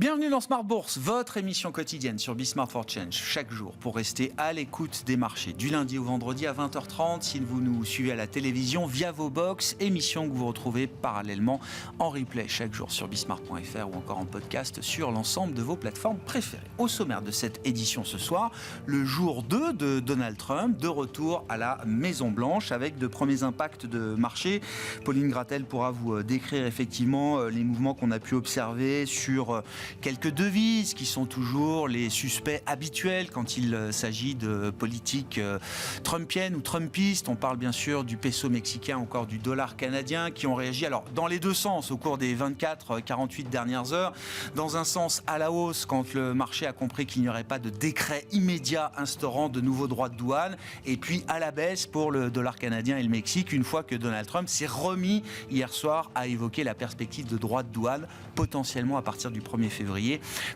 Bienvenue dans Smart Bourse, votre émission quotidienne sur Smart for Change, chaque jour pour rester à l'écoute des marchés. Du lundi au vendredi à 20h30, si vous nous suivez à la télévision via vos box, émission que vous retrouvez parallèlement en replay chaque jour sur bismart.fr ou encore en podcast sur l'ensemble de vos plateformes préférées. Au sommaire de cette édition ce soir, le jour 2 de Donald Trump, de retour à la Maison-Blanche avec de premiers impacts de marché. Pauline Gratel pourra vous décrire effectivement les mouvements qu'on a pu observer sur quelques devises qui sont toujours les suspects habituels quand il s'agit de politique trumpienne ou trumpiste. On parle bien sûr du peso mexicain, encore du dollar canadien qui ont réagi alors dans les deux sens au cours des 24-48 dernières heures. Dans un sens à la hausse quand le marché a compris qu'il n'y aurait pas de décret immédiat instaurant de nouveaux droits de douane, et puis à la baisse pour le dollar canadien et le Mexique une fois que Donald Trump s'est remis hier soir à évoquer la perspective de droits de douane potentiellement à partir du 1er février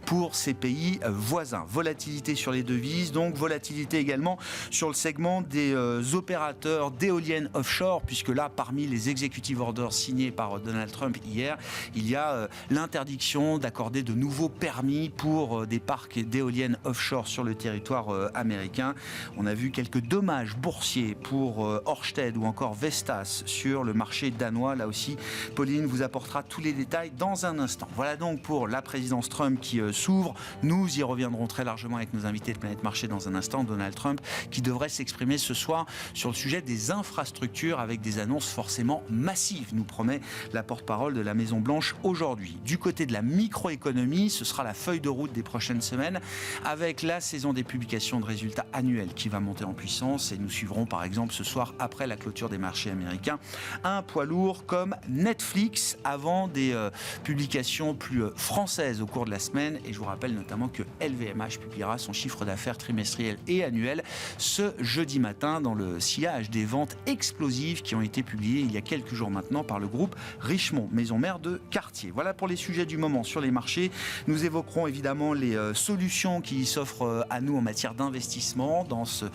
pour ces pays voisins. Volatilité sur les devises, donc volatilité également sur le segment des opérateurs d'éoliennes offshore, puisque là, parmi les executive orders signés par Donald Trump hier, il y a l'interdiction d'accorder de nouveaux permis pour des parcs d'éoliennes offshore sur le territoire américain. On a vu quelques dommages boursiers pour Ørsted ou encore Vestas sur le marché danois. Là aussi, Pauline vous apportera tous les détails dans un instant. Voilà donc pour la présidence Trump qui s'ouvre. Nous y reviendrons très largement avec nos invités de Planète Marché dans un instant. Donald Trump qui devrait s'exprimer ce soir sur le sujet des infrastructures avec des annonces forcément massives, nous promet la porte-parole de la Maison-Blanche aujourd'hui. Du côté de la microéconomie, ce sera la feuille de route des prochaines semaines avec la saison des publications de résultats annuels qui va monter en puissance, et nous suivrons par exemple ce soir, après la clôture des marchés américains, un poids lourd comme Netflix avant des publications plus françaises au cours de la semaine. Et je vous rappelle notamment que LVMH publiera son chiffre d'affaires trimestriel et annuel ce jeudi matin dans le sillage des ventes explosives qui ont été publiées il y a quelques jours maintenant par le groupe Richemont, maison mère de Cartier. Voilà pour les sujets du moment sur les marchés. Nous évoquerons évidemment les solutions qui s'offrent à nous en matière d'investissement dans ce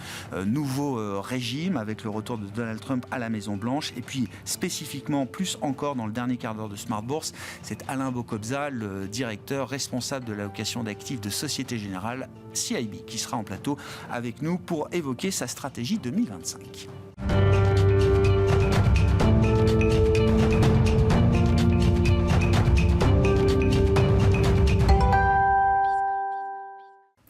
nouveau régime avec le retour de Donald Trump à la Maison-Blanche. Et puis spécifiquement, plus encore dans le dernier quart d'heure de Smart Bourse, c'est Alain Bocobza, le directeur responsable de l'allocation d'actifs de Société Générale CIB, qui sera en plateau avec nous pour évoquer sa stratégie 2025.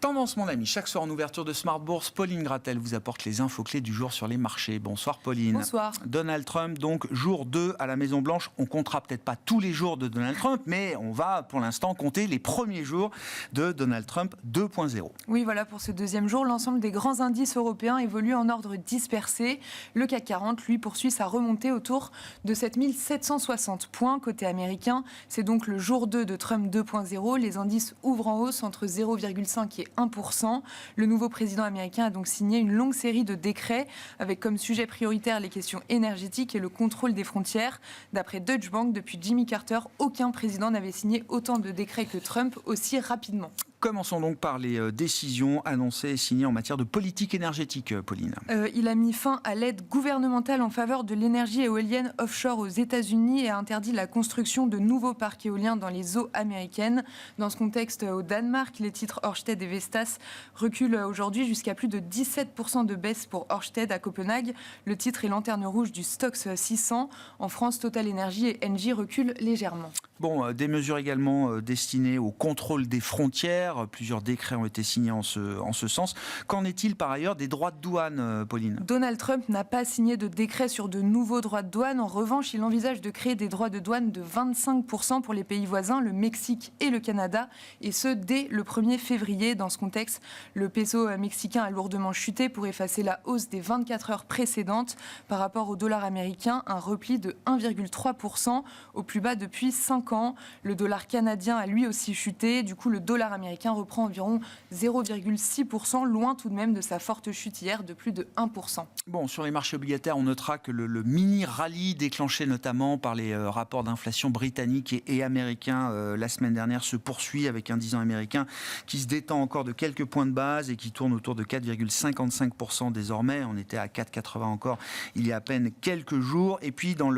Tendance, mon ami, chaque soir en ouverture de Smart Bourse, Pauline Gratel vous apporte les infos clés du jour sur les marchés. Bonsoir Pauline. Bonsoir. Donald Trump, donc jour 2 à la Maison-Blanche. On comptera peut-être pas tous les jours de Donald Trump, mais on va pour l'instant compter les premiers jours de Donald Trump 2.0. Oui, voilà, pour ce deuxième jour, l'ensemble des grands indices européens évoluent en ordre dispersé. Le CAC 40, lui, poursuit sa remontée autour de 7760 points côté américain. C'est donc le jour 2 de Trump 2.0. Les indices ouvrent en hausse entre 0,5 et 1%. Le nouveau président américain a donc signé une longue série de décrets avec comme sujet prioritaire les questions énergétiques et le contrôle des frontières. D'après Deutsche Bank, depuis Jimmy Carter, aucun président n'avait signé autant de décrets que Trump aussi rapidement. Commençons donc par les décisions annoncées et signées en matière de politique énergétique, Pauline. Il a mis fin à l'aide gouvernementale en faveur de l'énergie éolienne offshore aux États-Unis et a interdit la construction de nouveaux parcs éoliens dans les eaux américaines. Dans ce contexte, au Danemark, les titres Ørsted et Vestas reculent aujourd'hui jusqu'à plus de 17% de baisse pour Ørsted à Copenhague. Le titre est lanterne rouge du Stoxx 600. En France, Total Energy et Engie reculent légèrement. Bon, des mesures également destinées au contrôle des frontières. Plusieurs décrets ont été signés en ce sens. Qu'en est-il par ailleurs des droits de douane, Pauline ? Donald Trump n'a pas signé de décret sur de nouveaux droits de douane. En revanche, il envisage de créer des droits de douane de 25% pour les pays voisins, le Mexique et le Canada, et ce, dès le 1er février. Dans ce contexte, le peso mexicain a lourdement chuté pour effacer la hausse des 24 heures précédentes. Par rapport au dollar américain, un repli de 1,3% au plus bas depuis 5 ans. Le dollar canadien a lui aussi chuté. Du coup, le dollar américain reprend environ 0,6%, loin tout de même de sa forte chute hier de plus de 1%. Bon, sur les marchés obligataires, on notera que le mini-rallye déclenché notamment par les rapports d'inflation britanniques et américains la semaine dernière se poursuit avec un 10 ans américain qui se détend encore de quelques points de base et qui tourne autour de 4,55% désormais. On était à 4,80 encore il y a à peine quelques jours. Et puis dans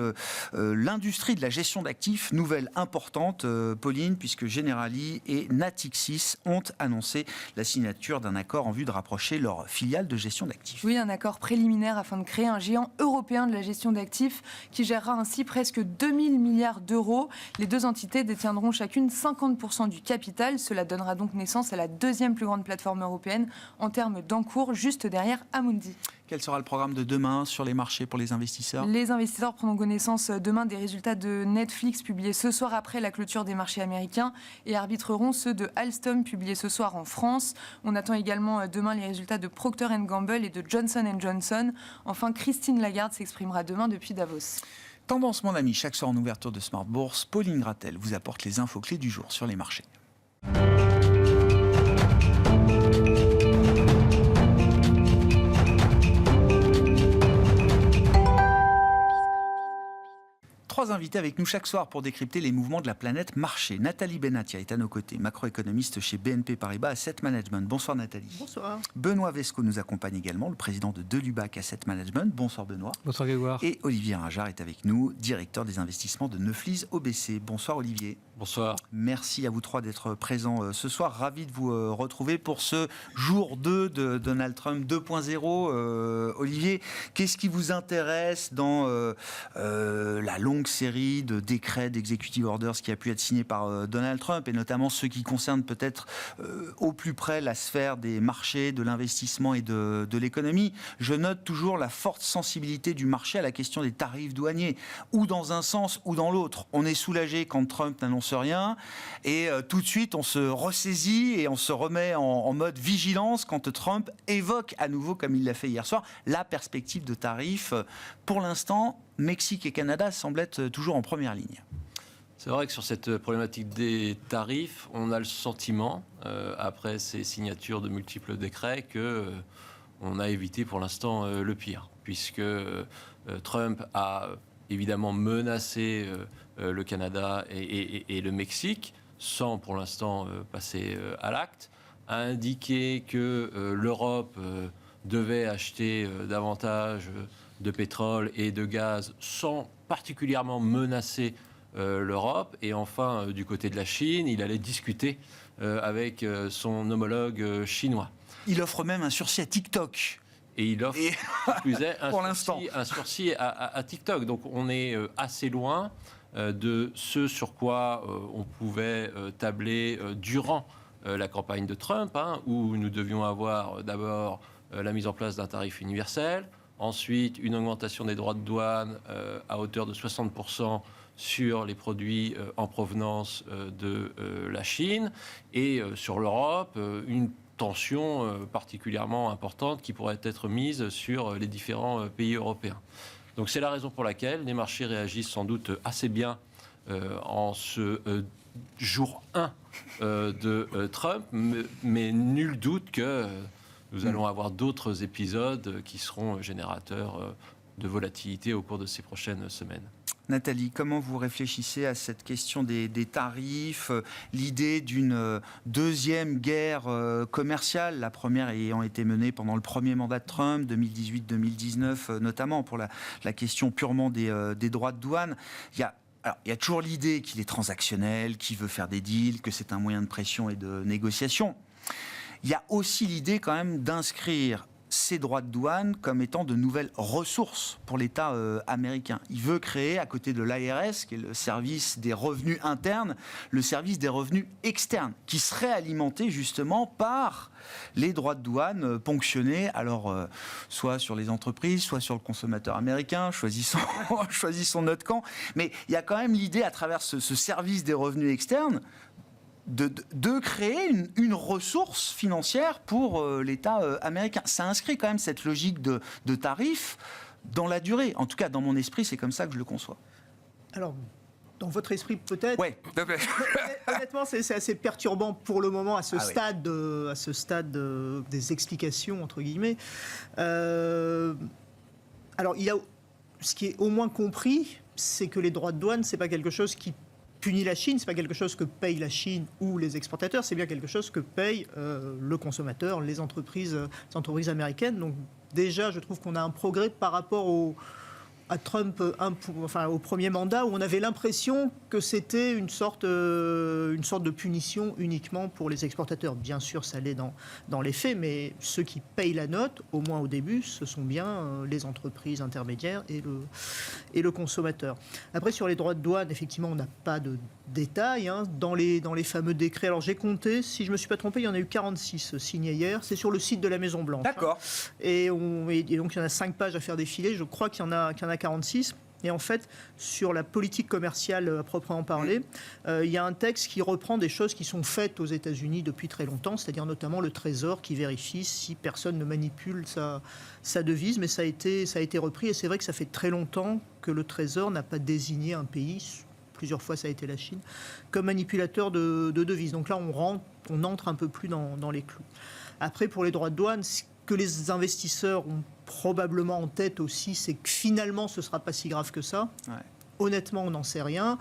l'industrie de la gestion d'actifs, nouvelle importante, Pauline, puisque Generali et Natixis ont annoncé la signature d'un accord en vue de rapprocher leur filiale de gestion d'actifs. Oui, un accord préliminaire afin de créer un géant européen de la gestion d'actifs qui gérera ainsi presque 2000 milliards d'euros. Les deux entités détiendront chacune 50% du capital. Cela donnera donc naissance à la deuxième plus grande plateforme européenne en termes d'encours, juste derrière Amundi. Quel sera le programme de demain sur les marchés pour les investisseurs ? Les investisseurs prendront connaissance demain des résultats de Netflix publiés ce soir après la clôture des marchés américains et arbitreront ceux de Alstom publiés ce soir en France. On attend également demain les résultats de Procter & Gamble et de Johnson & Johnson. Enfin, Christine Lagarde s'exprimera demain depuis Davos. Tendance, mon ami, chaque soir en ouverture de Smart Bourse, Pauline Gratel vous apporte les infos clés du jour sur les marchés. Trois invités avec nous chaque soir pour décrypter les mouvements de la planète marché. Nathalie Benatia est à nos côtés, macroéconomiste chez BNP Paribas Asset Management. Bonsoir Nathalie. Bonsoir. Benoît Vesco nous accompagne également, le président de Delubac Asset Management. Bonsoir Benoît. Bonsoir Grégoire. Et Olivier Ringard est avec nous, directeur des investissements de Neuflis OBC. Bonsoir Olivier. Bonsoir. Merci à vous trois d'être présents ce soir. Ravi de vous retrouver pour ce jour 2 de Donald Trump 2.0. Olivier, qu'est-ce qui vous intéresse dans la longue série de décrets, d'executive orders qui a pu être signés par Donald Trump, et notamment ceux qui concernent peut-être au plus près la sphère des marchés, de l'investissement et de l'économie? Je note toujours la forte sensibilité du marché à la question des tarifs douaniers, ou dans un sens ou dans l'autre. On est soulagé quand Trump n'annonce rien, et tout de suite on se ressaisit et on se remet en mode vigilance quand Trump évoque à nouveau, comme il l'a fait hier soir, la perspective de tarifs. Pour l'instant, Mexique et Canada semblent être toujours en première ligne. C'est vrai que sur cette problématique des tarifs, on a le sentiment, après ces signatures de multiples décrets, qu'on a évité pour l'instant le pire, puisque Trump a évidemment menacé le Canada et le Mexique, sans pour l'instant passer à l'acte, a indiqué que l'Europe devait acheter davantage de pétrole et de gaz sans particulièrement menacer l'Europe. Et enfin, du côté de la Chine, il allait discuter avec son homologue chinois. Il offre même un sursis à TikTok. Et il offre, plus est, un sursis à TikTok. Donc on est assez loin de ce sur quoi on pouvait tabler durant la campagne de Trump, où nous devions avoir d'abord la mise en place d'un tarif universel, ensuite une augmentation des droits de douane à hauteur de 60% sur les produits en provenance de la Chine, et sur l'Europe, une tension particulièrement importante qui pourrait être mise sur les différents pays européens. Donc c'est la raison pour laquelle les marchés réagissent sans doute assez bien en ce jour 1 de Trump, mais nul doute que nous allons avoir d'autres épisodes qui seront générateurs de volatilité au cours de ces prochaines semaines. Nathalie, comment vous réfléchissez à cette question des tarifs, l'idée d'une deuxième guerre commerciale, la première ayant été menée pendant le premier mandat de Trump, 2018-2019, notamment pour la question purement des droits de douane. Il y a toujours l'idée qu'il est transactionnel, qu'il veut faire des deals, que c'est un moyen de pression et de négociation. Il y a aussi l'idée quand même d'inscrire ces droits de douane comme étant de nouvelles ressources pour l'État américain. Il veut créer, à côté de l'ARS, qui est le service des revenus internes, le service des revenus externes, qui serait alimenté justement par les droits de douane ponctionnés, alors soit sur les entreprises, soit sur le consommateur américain, choisissons notre camp. Mais il y a quand même l'idée, à travers ce service des revenus externes, de créer une ressource financière pour l'État américain. Ça inscrit quand même cette logique de tarifs dans la durée. En tout cas, dans mon esprit, c'est comme ça que je le conçois. Alors, dans votre esprit, peut-être. Oui. Honnêtement, c'est assez perturbant pour le moment à ce stade des explications, entre guillemets. Alors, il y a ce qui est au moins compris, c'est que les droits de douane, c'est pas quelque chose qui punit la Chine, c'est pas quelque chose que paye la Chine ou les exportateurs, c'est bien quelque chose que paye le consommateur, les entreprises américaines. Donc déjà, je trouve qu'on a un progrès par rapport aux à Trump au premier mandat, où on avait l'impression que c'était une sorte de punition uniquement pour les exportateurs. Bien sûr, ça l'est dans les faits, mais ceux qui payent la note, au moins au début, ce sont bien les entreprises intermédiaires et le consommateur. Après, sur les droits de douane, effectivement, on n'a pas de détails. Dans les fameux décrets, alors j'ai compté, si je ne me suis pas trompé, il y en a eu 46 signés hier. C'est sur le site de la Maison-Blanche. D'accord. Et donc, il y en a 5 pages à faire défiler. Je crois qu'il y en a 46. Et en fait, sur la politique commerciale à proprement parler, il y a un texte qui reprend des choses qui sont faites aux États-Unis depuis très longtemps, c'est-à-dire notamment le Trésor qui vérifie si personne ne manipule sa devise. Mais ça a été repris, et c'est vrai que ça fait très longtemps que le Trésor n'a pas désigné un pays, plusieurs fois ça a été la Chine, comme manipulateur de devises. Donc là, on entre un peu plus dans les clous. Après, pour les droits de douane, ce que les investisseurs ont probablement en tête aussi, c'est que finalement, ce ne sera pas si grave que ça. Ouais. Honnêtement, on n'en sait rien.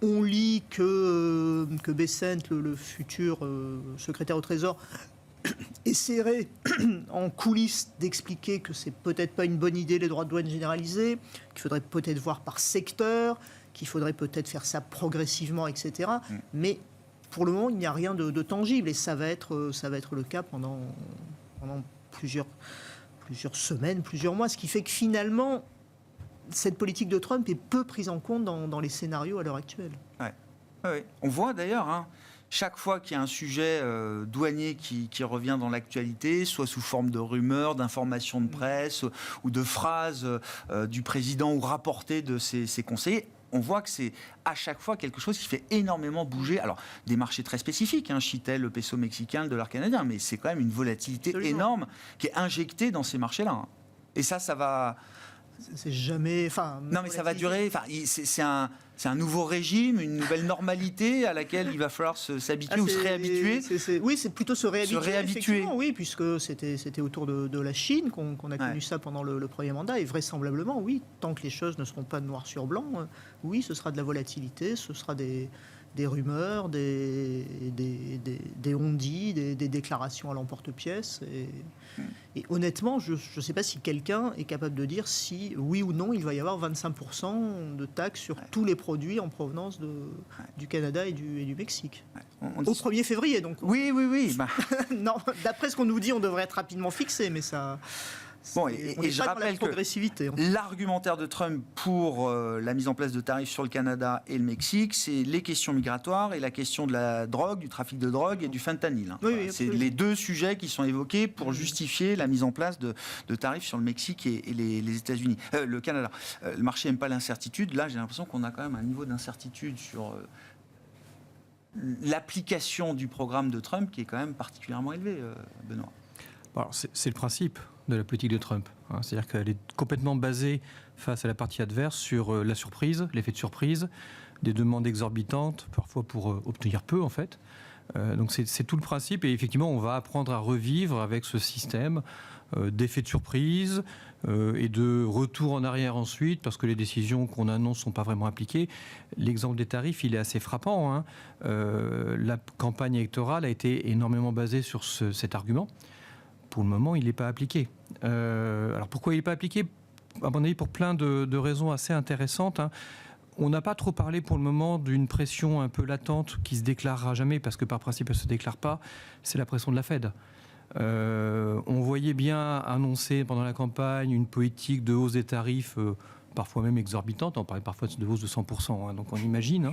On lit que Bessent, le futur secrétaire au Trésor, essaierait en coulisses d'expliquer que c'est peut-être pas une bonne idée les droits de douane généralisés, qu'il faudrait peut-être voir par secteur, qu'il faudrait peut-être faire ça progressivement, etc. Mais pour le moment, il n'y a rien de tangible, et ça va être le cas pendant plusieurs semaines, plusieurs mois, ce qui fait que finalement, cette politique de Trump est peu prise en compte dans les scénarios à l'heure actuelle. Ouais. Ouais. On voit d'ailleurs, chaque fois qu'il y a un sujet douanier qui revient dans l'actualité, soit sous forme de rumeurs, d'informations de presse ou de phrases du président ou rapportées de ses conseillers, on voit que c'est à chaque fois quelque chose qui fait énormément bouger. Alors, des marchés très spécifiques, Chitel, le peso mexicain, le dollar canadien, mais c'est quand même une volatilité énorme qui est injectée dans ces marchés-là. Et ça va... C'est jamais... Non, mais ça va durer. C'est un nouveau régime, une nouvelle normalité à laquelle il va falloir s'habituer ou se réhabituer. Oui, c'est plutôt se réhabituer. Oui, puisque c'était autour de la Chine qu'on a connu ça pendant le premier mandat. Et vraisemblablement, oui, tant que les choses ne seront pas noir sur blanc, oui, ce sera de la volatilité, ce sera des rumeurs, des on-dit, des déclarations à l'emporte-pièce. Et honnêtement, je ne sais pas si quelqu'un est capable de dire si, oui ou non, il va y avoir 25% de taxes sur tous les produits en provenance du Canada et du Mexique. Au 1er février, donc. Oui. Non, d'après ce qu'on nous dit, on devrait être rapidement fixé, mais ça... Bon, et je rappelle que l'argumentaire de Trump pour la mise en place de tarifs sur le Canada et le Mexique, c'est les questions migratoires et la question de la drogue, du trafic de drogue et du fentanyl. Oui, c'est les deux sujets qui sont évoqués pour justifier la mise en place de tarifs sur le Mexique et les États-Unis, le Canada. Le marché n'aime pas l'incertitude. Là, j'ai l'impression qu'on a quand même un niveau d'incertitude sur l'application du programme de Trump qui est quand même particulièrement élevé, Benoît. Alors, c'est le principe de la politique de Trump. C'est-à-dire qu'elle est complètement basée face à la partie adverse sur la surprise, l'effet de surprise, des demandes exorbitantes, parfois pour obtenir peu en fait. Donc c'est tout le principe, et effectivement on va apprendre à revivre avec ce système d'effet de surprise et de retour en arrière ensuite, parce que les décisions qu'on annonce ne sont pas vraiment appliquées. L'exemple des tarifs, il est assez frappant. La campagne électorale a été énormément basée sur cet argument. Pour le moment, il n'est pas appliqué. Alors pourquoi il n'est pas appliqué ? À mon avis, pour plein de raisons assez intéressantes. On n'a pas trop parlé pour le moment d'une pression un peu latente qui ne se déclarera jamais, parce que par principe, elle ne se déclare pas. C'est la pression de la Fed. On voyait bien annoncer pendant la campagne une politique de hausse des tarifs, parfois même exorbitante. On parlait parfois de hausse de 100%, donc on imagine.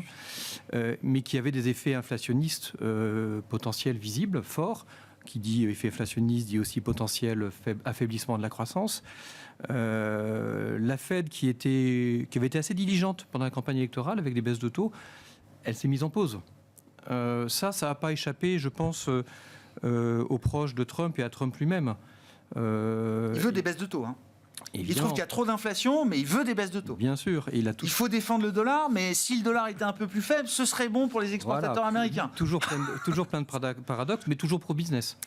Mais qui avait des effets inflationnistes potentiels visibles, forts. Qui dit effet inflationniste, dit aussi potentiel affaiblissement de la croissance. La Fed, qui avait été assez diligente pendant la campagne électorale avec des baisses de taux, elle s'est mise en pause. Ça n'a pas échappé, je pense, aux proches de Trump et à Trump lui-même. Il veut des baisses de taux, Il trouve qu'il y a trop d'inflation, mais il veut des baisses de taux. Bien sûr. Et il faut défendre le dollar, mais si le dollar était un peu plus faible, ce serait bon pour les exportateurs américains. Toujours plein de paradoxes, mais toujours pro-business.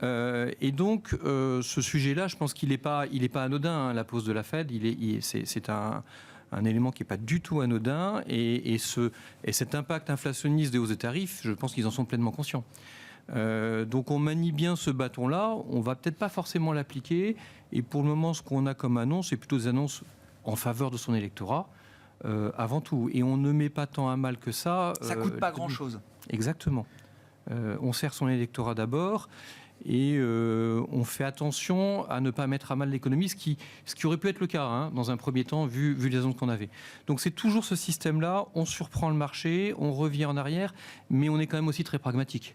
Et donc, ce sujet-là, je pense qu'il n'est pas anodin, la pause de la Fed. C'est un élément qui n'est pas du tout anodin. Et cet impact inflationniste des hausses de tarifs, je pense qu'ils en sont pleinement conscients. Donc on manie bien ce bâton-là, on ne va peut-être pas forcément l'appliquer, et pour le moment ce qu'on a comme annonce, c'est plutôt des annonces en faveur de son électorat. Avant tout. Et on ne met pas tant à mal que ça. Ça ne coûte pas grand-chose. Exactement. On sert son électorat d'abord et on fait attention à ne pas mettre à mal l'économie, ce qui aurait pu être le cas dans un premier temps, vu les zones qu'on avait. Donc c'est toujours ce système-là, on surprend le marché, on revient en arrière, mais on est quand même aussi très pragmatique.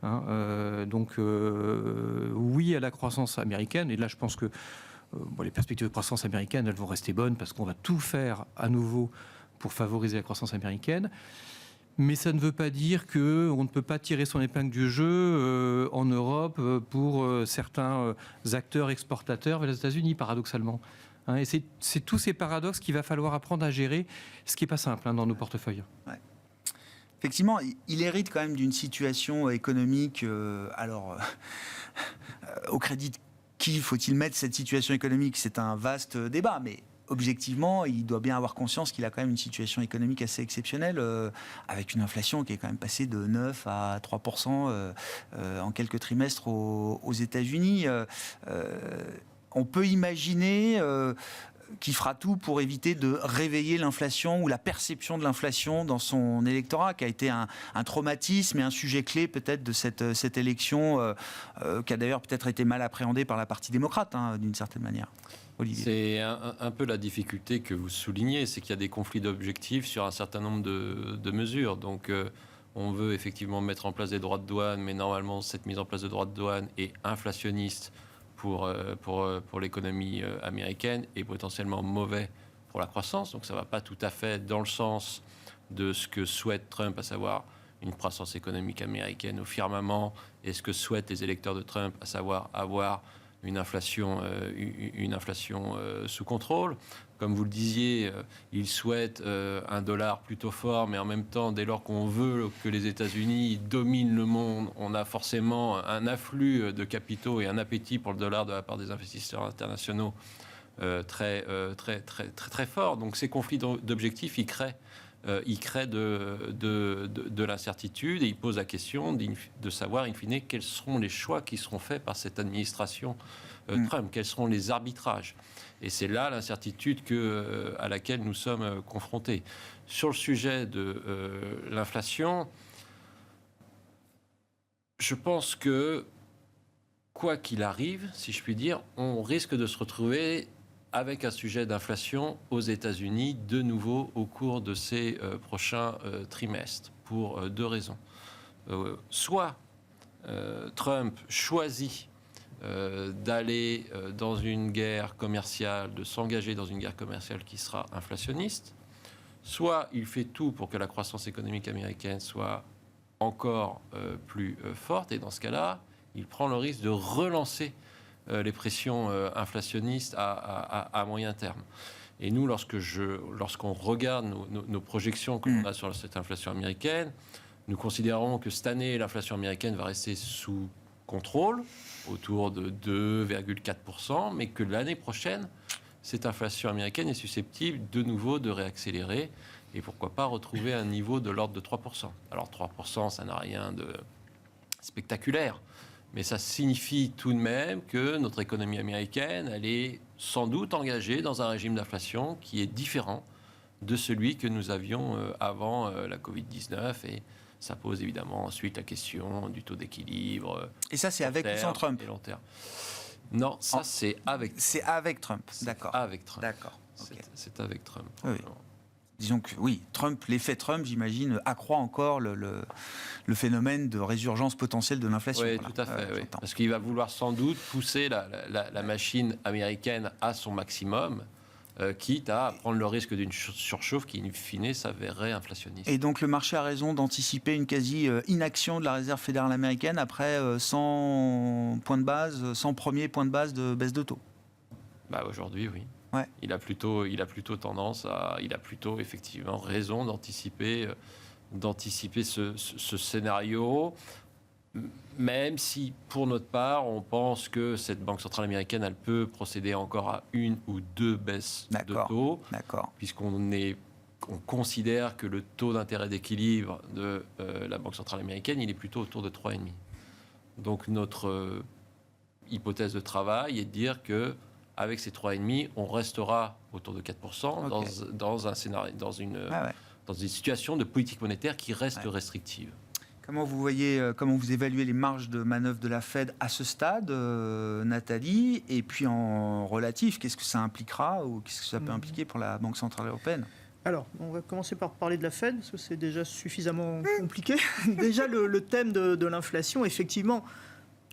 Donc oui à la croissance américaine, et là je pense que les perspectives de croissance américaine, elles vont rester bonnes parce qu'on va tout faire à nouveau pour favoriser la croissance américaine. Mais ça ne veut pas dire qu'on ne peut pas tirer son épingle du jeu en Europe pour certains acteurs exportateurs vers les États-Unis, paradoxalement. Et c'est tous ces paradoxes qu'il va falloir apprendre à gérer, ce qui n'est pas simple dans nos portefeuilles. Ouais. Effectivement, il hérite quand même d'une situation économique, au crédit de qui faut-il mettre cette situation économique? C'est un vaste débat, mais objectivement, il doit bien avoir conscience qu'il a quand même une situation économique assez exceptionnelle, avec une inflation qui est quand même passée de 9 à 3% en quelques trimestres aux États-Unis. On peut imaginer qu'il fera tout pour éviter de réveiller l'inflation ou la perception de l'inflation dans son électorat, qui a été un traumatisme et un sujet clé peut-être de cette élection, qui a d'ailleurs peut-être été mal appréhendée par la partie démocrate, d'une certaine manière. Olivier. C'est un peu la difficulté que vous soulignez, c'est qu'il y a des conflits d'objectifs sur un certain nombre de mesures. Donc on veut effectivement mettre en place des droits de douane, mais normalement cette mise en place de droits de douane est inflationniste pour l'économie américaine et potentiellement mauvais pour la croissance. Donc ça ne va pas tout à fait dans le sens de ce que souhaite Trump, à savoir une croissance économique américaine au firmament, et ce que souhaitent les électeurs de Trump, à savoir avoir une inflation sous contrôle. Comme vous le disiez, il souhaite un dollar plutôt fort, mais en même temps, dès lors qu'on veut que les États-Unis dominent le monde, on a forcément un afflux de capitaux et un appétit pour le dollar de la part des investisseurs internationaux très fort. Donc ces conflits d'objectifs, ils créent de l'incertitude, et il pose la question de savoir, in fine, quels seront les choix qui seront faits par cette administration Trump, quels seront les arbitrages. Et c'est là l'incertitude à laquelle nous sommes confrontés. Sur le sujet de l'inflation, je pense que, quoi qu'il arrive, si je puis dire, on risque de se retrouver avec un sujet d'inflation aux États-Unis de nouveau au cours de ces prochains trimestres, pour deux raisons. Soit Trump choisit d'aller dans une guerre commerciale, de s'engager dans une guerre commerciale qui sera inflationniste, soit il fait tout pour que la croissance économique américaine soit encore plus forte, et dans ce cas-là, il prend le risque de relancer les pressions inflationnistes à moyen terme. Et nous, lorsqu'on regarde nos projections que l'on a sur cette inflation américaine, nous considérons que cette année, l'inflation américaine va rester sous contrôle, autour de 2,4%, mais que l'année prochaine, cette inflation américaine est susceptible de nouveau de réaccélérer, et pourquoi pas retrouver un niveau de l'ordre de 3%. Alors 3%, ça n'a rien de spectaculaire, mais ça signifie tout de même que notre économie américaine, elle est sans doute engagée dans un régime d'inflation qui est différent de celui que nous avions avant la Covid-19. Et ça pose évidemment ensuite la question du taux d'équilibre. Et ça, c'est avec ou sans Trump? Et long terme. Non, ça, c'est avec Trump. C'est avec Trump, d'accord. Avec Trump. D'accord. Okay. C'est avec Trump. Oui. Disons que oui, l'effet Trump, j'imagine, accroît encore le phénomène de résurgence potentielle de l'inflation. Oui, tout à fait. Oui. Parce qu'il va vouloir sans doute pousser la machine américaine à son maximum, quitte à prendre le risque d'une surchauffe qui, in fine, s'avérerait inflationniste. Et donc le marché a raison d'anticiper une quasi-inaction de la Réserve fédérale américaine après 100 points de base, 100 premiers points de base de baisse de taux. Aujourd'hui, oui. Ouais. Il a plutôt effectivement raison d'anticiper ce scénario, même si pour notre part on pense que cette banque centrale américaine, elle peut procéder encore à une ou deux baisses de taux, puisqu'on considère que le taux d'intérêt d'équilibre de la banque centrale américaine, il est plutôt autour de 3,5. Donc notre hypothèse de travail est de dire que avec ces 3,5, on restera autour de 4% dans un scénario, dans une situation de politique monétaire qui reste restrictive. Comment vous voyez, comment vous évaluez les marges de manœuvre de la Fed à ce stade, Nathalie? Et puis en relatif, qu'est-ce que ça impliquera ou qu'est-ce que ça peut impliquer pour la Banque Centrale Européenne? Alors, on va commencer par parler de la Fed, parce que c'est déjà suffisamment compliqué. Déjà, le thème de l'inflation, effectivement,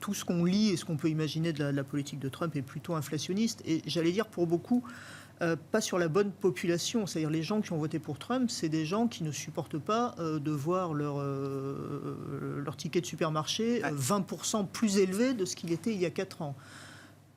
tout ce qu'on lit et ce qu'on peut imaginer de la politique de Trump est plutôt inflationniste. Et j'allais dire pour beaucoup, pas sur la bonne population. C'est-à-dire les gens qui ont voté pour Trump, c'est des gens qui ne supportent pas de voir leur ticket de supermarché 20% plus élevé de ce qu'il était il y a 4 ans.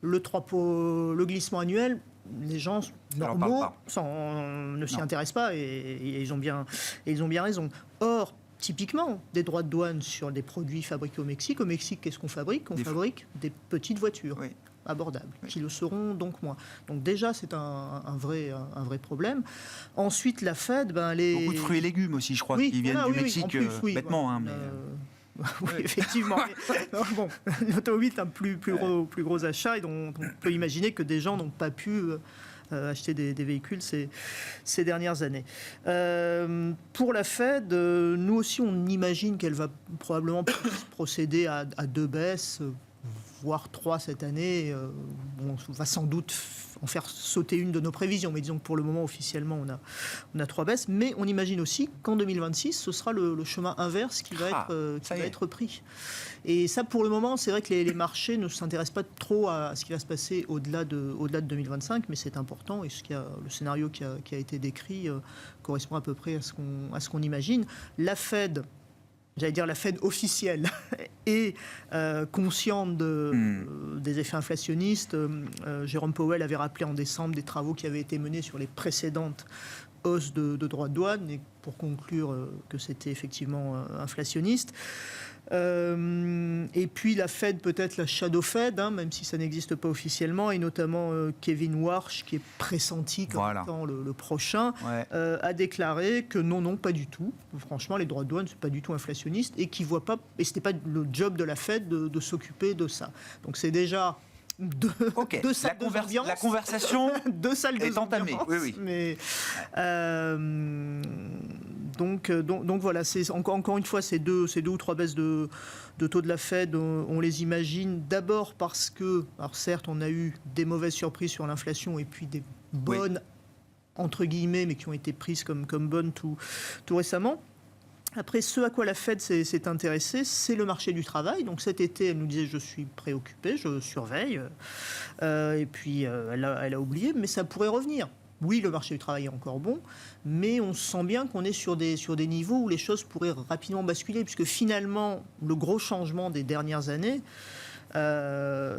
Le glissement annuel, les gens normaux ne s'y intéressent pas et ils ont bien raison. Or, typiquement, des droits de douane sur des produits fabriqués au Mexique. Au Mexique, qu'est-ce qu'on fabrique? On fabrique des petites voitures abordables, qui le seront donc moins. Donc déjà, c'est un vrai problème. Ensuite, la Fed... Beaucoup de fruits et légumes aussi, je crois, qui viennent du Mexique, bêtement. Oui, effectivement. Bon, l'automobile est un plus gros achat et dont on peut imaginer que des gens n'ont pas pu acheter des véhicules ces dernières années. Pour la Fed, nous aussi, on imagine qu'elle va probablement procéder à 2 baisses, voire 3 cette année. On va sans doute en faire sauter une de nos prévisions, mais disons que pour le moment, officiellement, on a 3 baisses. Mais on imagine aussi qu'en 2026, ce sera le chemin inverse qui va être pris. Et ça, pour le moment, c'est vrai que les marchés ne s'intéressent pas trop à ce qui va se passer au-delà de 2025, mais c'est important. Et le scénario qui a été décrit correspond à peu près à ce qu'on imagine. La Fed... J'allais dire la Fed officielle est consciente des effets inflationnistes. Jérôme Powell avait rappelé en décembre des travaux qui avaient été menés sur les précédentes hausses de droits de douane, et pour conclure que c'était effectivement inflationniste. Et puis la Fed, peut-être la Shadow Fed, même si ça n'existe pas officiellement, et notamment Kevin Warsh, qui est pressenti comme étant le prochain, a déclaré que non, pas du tout. Franchement, les droits de douane, c'est pas du tout inflationniste, et qui voit pas, et c'était pas le job de la Fed de s'occuper de ça. Donc c'est déjà deux salles d'ambiance. La conversation deux salles est entamée. Oui. Mais donc voilà, c'est encore une fois ces deux ou 3 baisses de taux de la Fed, on les imagine d'abord parce que, alors certes, on a eu des mauvaises surprises sur l'inflation et puis des bonnes entre guillemets, mais qui ont été prises comme bonnes tout récemment. Après, ce à quoi la Fed s'est intéressée, c'est le marché du travail. Donc cet été, elle nous disait « je suis préoccupée, je surveille ». Et puis, elle a oublié, mais ça pourrait revenir. Oui, le marché du travail est encore bon, mais on sent bien qu'on est sur des niveaux où les choses pourraient rapidement basculer, puisque finalement, le gros changement des dernières années,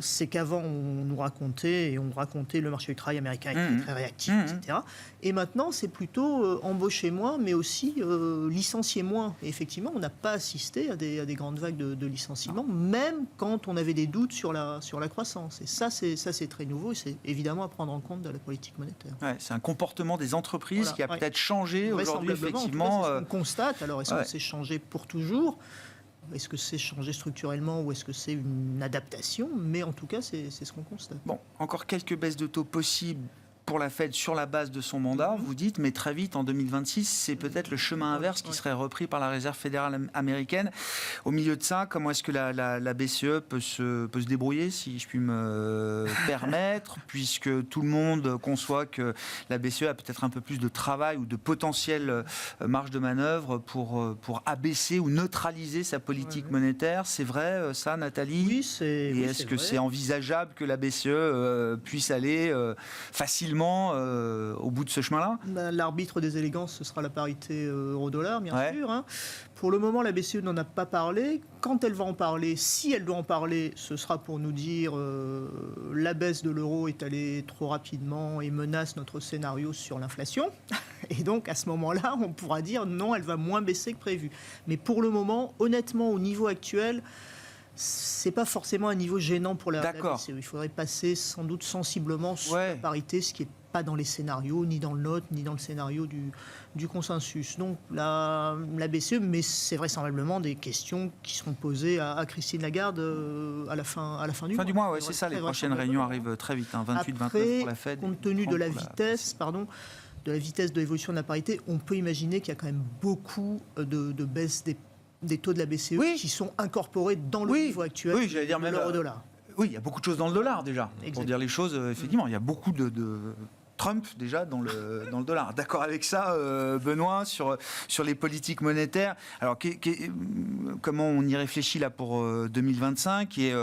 c'est qu'avant, on racontait le marché du travail américain était très réactif, etc. Et maintenant, c'est plutôt embaucher moins, mais aussi licencier moins. Et effectivement, on n'a pas assisté à des grandes vagues de licenciements, même quand on avait des doutes sur la croissance. Et ça, c'est très nouveau, et c'est évidemment à prendre en compte de la politique monétaire. Ouais, c'est un comportement des entreprises qui a peut-être changé aujourd'hui, effectivement. C'est ce qu'on constate. Alors, est-ce que c'est changé pour toujours ? Est-ce que c'est changé structurellement ou est-ce que c'est une adaptation? Mais en tout cas, c'est ce qu'on constate. Bon, encore quelques baisses de taux possibles pour la Fed sur la base de son mandat, vous dites, mais très vite, en 2026, c'est peut-être le chemin inverse qui serait repris par la Réserve fédérale américaine. Au milieu de ça, comment est-ce que la BCE peut se débrouiller, si je puis me permettre, puisque tout le monde conçoit que la BCE a peut-être un peu plus de travail ou de potentielle marge de manœuvre pour abaisser ou neutraliser sa politique monétaire. C'est vrai, ça, Nathalie? Oui, c'est Et est-ce que c'est envisageable que la BCE puisse aller facilement au bout de ce chemin-là? L'arbitre des élégances, ce sera la parité euro-dollar, bien sûr. Pour le moment, la BCE n'en a pas parlé. Quand elle va en parler, si elle doit en parler, ce sera pour nous dire la baisse de l'euro est allée trop rapidement et menace notre scénario sur l'inflation. Et donc, à ce moment-là, on pourra dire non, elle va moins baisser que prévu. Mais pour le moment, honnêtement, au niveau actuel, c'est pas forcément un niveau gênant pour la D'accord. BCE. Il faudrait passer sans doute sensiblement sur la parité, ce qui n'est pas dans les scénarios, ni dans le note, ni dans le scénario du consensus. Donc la BCE, mais c'est vraisemblablement des questions qui seront posées à Christine Lagarde à la fin du mois. Fin du mois, c'est ça, les prochaines réunions arrivent très vite, 28-29 pour la Fed. Compte tenu de la vitesse, de l'évolution de la parité, on peut imaginer qu'il y a quand même beaucoup de baisse des taux de la BCE qui sont incorporés dans le niveau actuel de l'euro-dollar. Oui, il y a beaucoup de choses dans le dollar déjà. Exactement. Pour dire les choses, effectivement, il y a beaucoup de Trump déjà dans le dollar. D'accord avec ça, Benoît, sur les politiques monétaires. Alors, comment on y réfléchit là pour 2025 et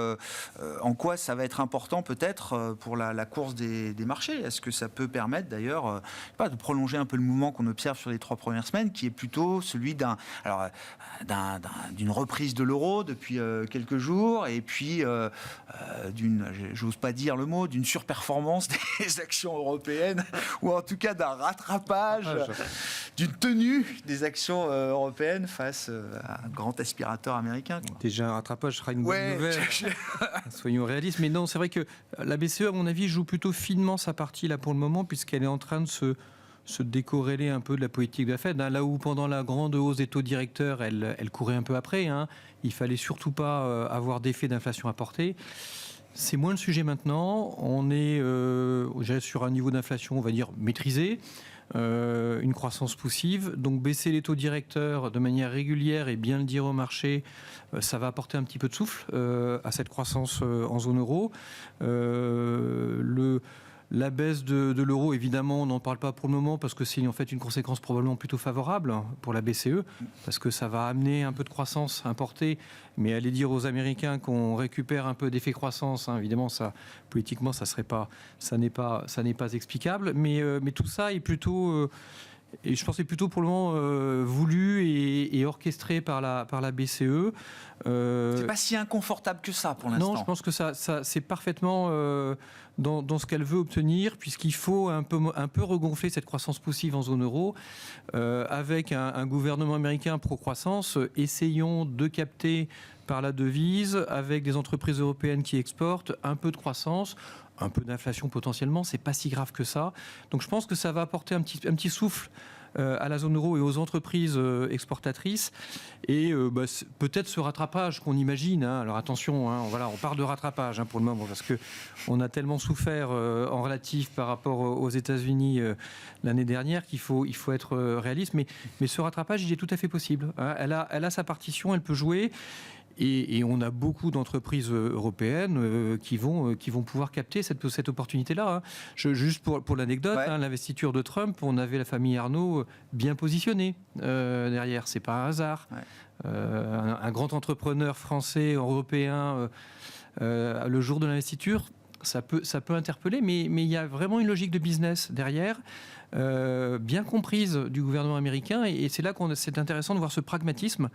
en quoi ça va être important peut-être pour la course des marchés? Est-ce que ça peut permettre d'ailleurs de prolonger un peu le mouvement qu'on observe sur les 3 premières semaines, qui est plutôt celui d'une reprise de l'euro depuis quelques jours et puis j'ose pas dire le mot, d'une surperformance des actions européennes ou en tout cas d'un rattrapage, d'une tenue des actions européennes face à un grand aspirateur américain. Déjà, un rattrapage sera une bonne nouvelle. Soyons réalistes. Mais non, c'est vrai que la BCE, à mon avis, joue plutôt finement sa partie là pour le moment, puisqu'elle est en train de se décorréler un peu de la politique de la Fed. Là où pendant la grande hausse des taux directeurs, elle courait un peu après. Il fallait surtout pas avoir d'effet d'inflation à porter. C'est moins le sujet maintenant. On est sur un niveau d'inflation, on va dire, maîtrisé, une croissance poussive. Donc baisser les taux directeurs de manière régulière et bien le dire au marché, ça va apporter un petit peu de souffle à cette croissance en zone euro. La baisse de l'euro, évidemment, on n'en parle pas pour le moment parce que c'est en fait une conséquence probablement plutôt favorable pour la BCE, parce que ça va amener un peu de croissance importée, mais aller dire aux Américains qu'on récupère un peu d'effet croissance, évidemment, ça, politiquement, ça n'est pas explicable, mais tout ça est plutôt... Et je pense que c'est plutôt pour le moment voulu et orchestré par la BCE. C'est pas si inconfortable que ça pour l'instant. Non, je pense que ça c'est parfaitement dans ce qu'elle veut obtenir, puisqu'il faut un peu regonfler cette croissance poussive en zone euro avec un gouvernement américain pro-croissance. Essayons de capter par la devise, avec des entreprises européennes qui exportent, un peu de croissance, un peu d'inflation potentiellement, c'est pas si grave que ça. Donc je pense que ça va apporter un petit souffle à la zone euro et aux entreprises exportatrices. Et peut-être ce rattrapage qu'on imagine, alors attention, on parle de rattrapage pour le moment, parce qu'on a tellement souffert en relatif par rapport aux États-Unis l'année dernière qu'il faut être réaliste. Mais ce rattrapage, il est tout à fait possible. Elle a sa partition, elle peut jouer. Et on a beaucoup d'entreprises européennes qui vont pouvoir capter cette opportunité-là. Juste pour l'anecdote, l'investiture de Trump, on avait la famille Arnault bien positionnée derrière. C'est pas un hasard. Un grand entrepreneur français, européen, le jour de l'investiture, ça peut interpeller, mais il y a vraiment une logique de business derrière. Bien comprise du gouvernement américain, et c'est là c'est intéressant de voir ce pragmatisme.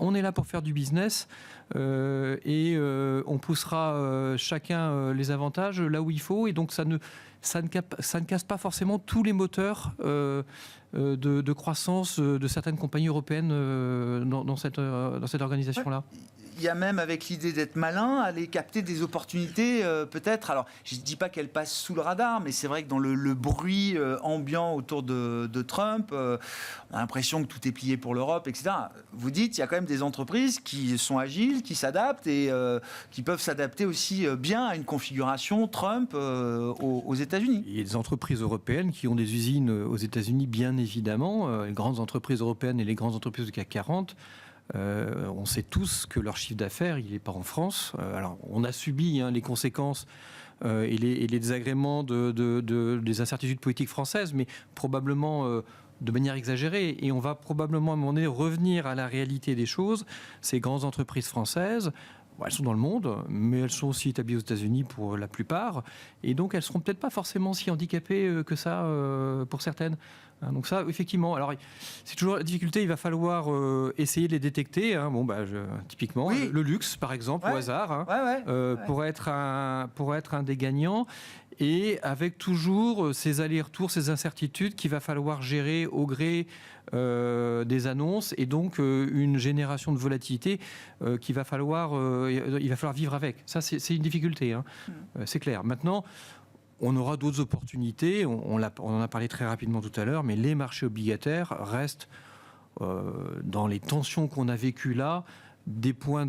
On est là pour faire du business et on poussera chacun les avantages là où il faut, et donc ça ne casse pas forcément tous les moteurs de croissance de certaines compagnies européennes dans cette organisation-là. Il y a même, avec l'idée d'être malin, aller capter des opportunités peut-être. Alors, je ne dis pas qu'elles passent sous le radar, mais c'est vrai que dans le bruit ambiant autour de Trump, on a l'impression que tout est plié pour l'Europe, etc. Vous dites, il y a quand même des entreprises qui sont agiles, qui s'adaptent et qui peuvent s'adapter aussi bien à une configuration Trump aux États-Unis. Il y a des entreprises européennes qui ont des usines aux États-Unis, bien évidemment. Les grandes entreprises européennes et les grandes entreprises du CAC 40. On sait tous que leur chiffre d'affaires, il n'est pas en France. Alors, on a subi les conséquences et les désagréments des incertitudes politiques françaises, mais probablement de manière exagérée. Et on va probablement à un moment donné revenir à la réalité des choses. Ces grandes entreprises françaises, elles sont dans le monde, mais elles sont aussi établies aux États-Unis pour la plupart. Et donc, elles ne seront peut-être pas forcément si handicapées que ça pour certaines. Donc ça, effectivement, alors c'est toujours la difficulté, il va falloir essayer de les détecter. Typiquement, le luxe, par exemple, au hasard, pourrait être un des gagnants. Et avec toujours ces allers-retours, ces incertitudes qu'il va falloir gérer au gré des annonces, et donc une génération de volatilité il va falloir vivre avec. Ça, c'est une difficulté, hein. C'est clair. Maintenant, on aura d'autres opportunités. On en a parlé très rapidement tout à l'heure, mais les marchés obligataires restent, dans les tensions qu'on a vécues là, des points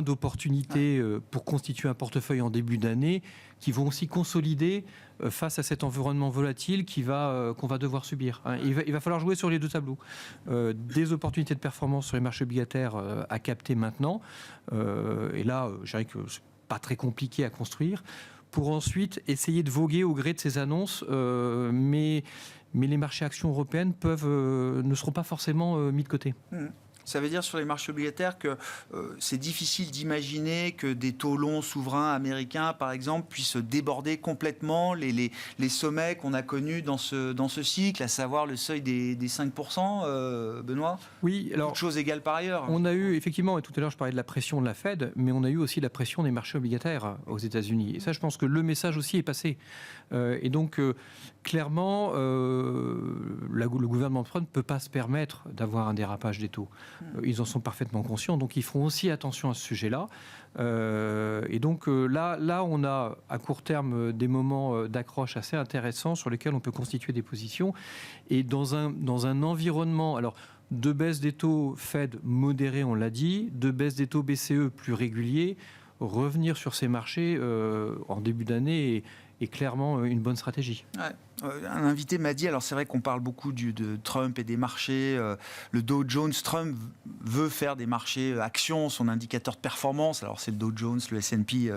d'opportunité pour constituer un portefeuille en début d'année qui vont aussi consolider face à cet environnement volatile qu'on va devoir subir, hein. Il va falloir jouer sur les deux tableaux. Des opportunités de performance sur les marchés obligataires à capter maintenant. Et là, je dirais que c'est pas très compliqué à construire, pour ensuite essayer de voguer au gré de ces annonces. Mais les marchés actions européennes ne seront pas forcément mis de côté. Ça veut dire sur les marchés obligataires que c'est difficile d'imaginer que des taux longs souverains américains, par exemple, puissent déborder complètement les sommets qu'on a connus dans ce cycle, à savoir le seuil des 5%, Benoît. Oui, alors, toute chose égale par ailleurs. On a eu, effectivement, et tout à l'heure je parlais de la pression de la Fed, mais on a eu aussi la pression des marchés obligataires aux États-Unis. Et ça, je pense que le message aussi est passé. Et donc, clairement, le gouvernement Trump ne peut pas se permettre d'avoir un dérapage des taux. Ils en sont parfaitement conscients, donc ils feront aussi attention à ce sujet-là. Et donc là, on a à court terme des moments d'accroche assez intéressants sur lesquels on peut constituer des positions. Et dans un environnement, alors, de baisse des taux Fed modérés, on l'a dit, de baisse des taux BCE plus réguliers, revenir sur ces marchés en début d'année est clairement une bonne stratégie. Ouais. Un invité m'a dit, alors c'est vrai qu'on parle beaucoup de Trump et des marchés, le Dow Jones, Trump veut faire des marchés actions, son indicateur de performance, alors c'est le Dow Jones, le S&P,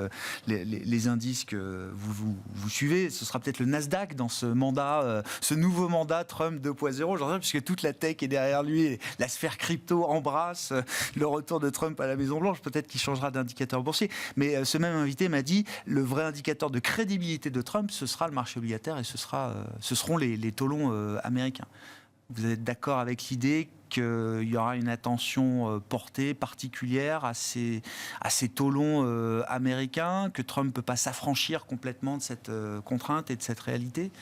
les indices que vous suivez, ce sera peut-être le Nasdaq dans ce mandat, ce nouveau mandat Trump 2.0, j'en sais, puisque toute la tech est derrière lui, la sphère crypto embrasse le retour de Trump à la Maison-Blanche, peut-être qu'il changera d'indicateur boursier, mais ce même invité m'a dit, le vrai indicateur de crédibilité de Trump, ce sera le marché obligataire et ce seront les taux longs américains. Vous êtes d'accord avec l'idée qu'il y aura une attention portée particulière à ces taux longs américains, que Trump ne peut pas s'affranchir complètement de cette contrainte et de cette réalité ?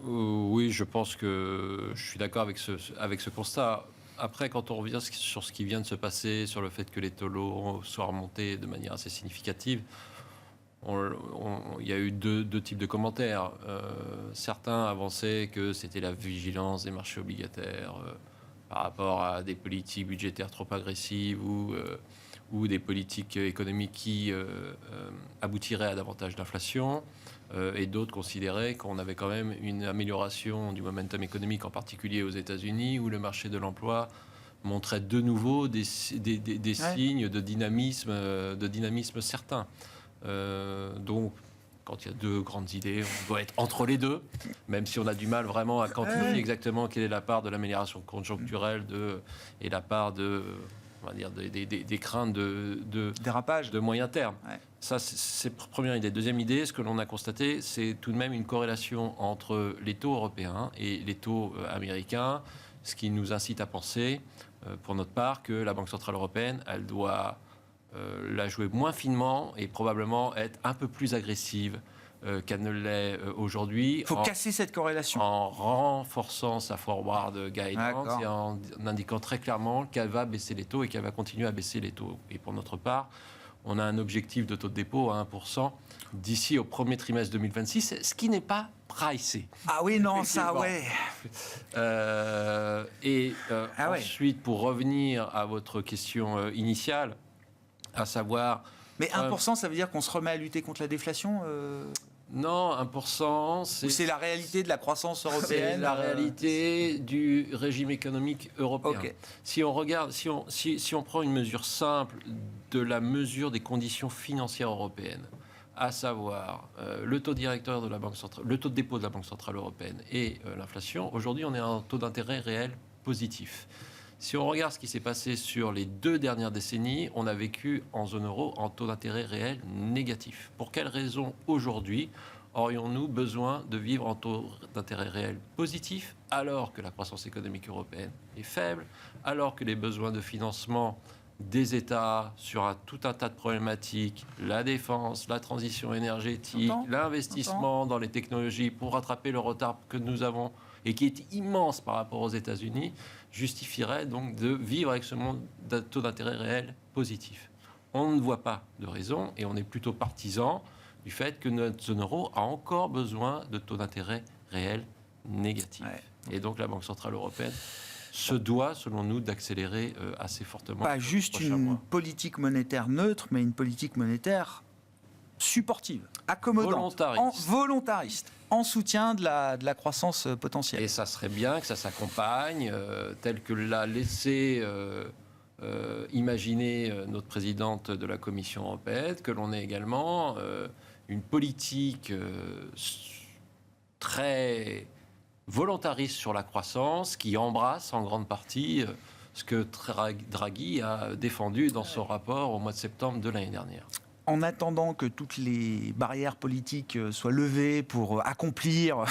Oui, je pense que je suis d'accord avec ce constat. Après, quand on revient sur ce qui vient de se passer, sur le fait que les taux longs soient remontés de manière assez significative, il y a eu deux types de commentaires. Certains avançaient que c'était la vigilance des marchés obligataires par rapport à des politiques budgétaires trop agressives ou des politiques économiques qui aboutiraient à davantage d'inflation. Et d'autres considéraient qu'on avait quand même une amélioration du momentum économique, en particulier aux États-Unis, où le marché de l'emploi montrait de nouveau des signes de dynamisme certain. Donc, quand il y a deux grandes idées, on doit être entre les deux, même si on a du mal vraiment à quantifier exactement quelle est la part de l'amélioration conjoncturelle et la part on va dire, des craintes de dérapage de moyen terme. Ouais. Ça, c'est première idée. Deuxième idée, ce que l'on a constaté, c'est tout de même une corrélation entre les taux européens et les taux américains, ce qui nous incite à penser, pour notre part, que la Banque Centrale Européenne, elle doit la jouer moins finement et probablement être un peu plus agressive qu'elle ne l'est aujourd'hui. Il faut casser cette corrélation. En renforçant sa forward guidance et en indiquant très clairement qu'elle va baisser les taux et qu'elle va continuer à baisser les taux. Et pour notre part, on a un objectif de taux de dépôt à 1% d'ici au premier trimestre 2026, ce qui n'est pas pricé. Ah oui, non, ça, ouais. Ensuite, pour revenir à votre question initiale, à savoir... Mais 1%, ça veut dire qu'on se remet à lutter contre la déflation Non, 1%, c'est la réalité de la croissance européenne. C'est la réalité du régime économique européen. Okay. Si on regarde, si on prend une mesure simple de la mesure des conditions financières européennes, à savoir le taux directeur de la Banque centrale, le taux de dépôt de la Banque centrale européenne et l'inflation, aujourd'hui on est à un taux d'intérêt réel positif. Si on regarde ce qui s'est passé sur les 2 dernières décennies, on a vécu en zone euro en taux d'intérêt réel négatif. Pour quelles raisons aujourd'hui aurions-nous besoin de vivre en taux d'intérêt réel positif alors que la croissance économique européenne est faible, alors que les besoins de financement des États sur tout un tas de problématiques, la défense, la transition énergétique, l'investissement dans les technologies pour rattraper le retard que nous avons et qui est immense par rapport aux États-Unis, justifierait donc de vivre avec ce taux d'intérêt réel positif. On ne voit pas de raison et on est plutôt partisan du fait que notre zone euro a encore besoin de taux d'intérêt réel négatif. Ouais. Et donc la Banque Centrale Européenne se doit, selon nous, d'accélérer assez fortement. Pas juste une politique monétaire neutre, mais une politique monétaire supportive, accommodante, volontariste, en soutien de la croissance potentielle. Et ça serait bien que ça s'accompagne, tel que l'a laissé imaginer notre présidente de la Commission européenne, que l'on ait également une politique très volontariste sur la croissance, qui embrasse en grande partie ce que Draghi a défendu dans son rapport au mois de septembre de l'année dernière. En attendant que toutes les barrières politiques soient levées pour accomplir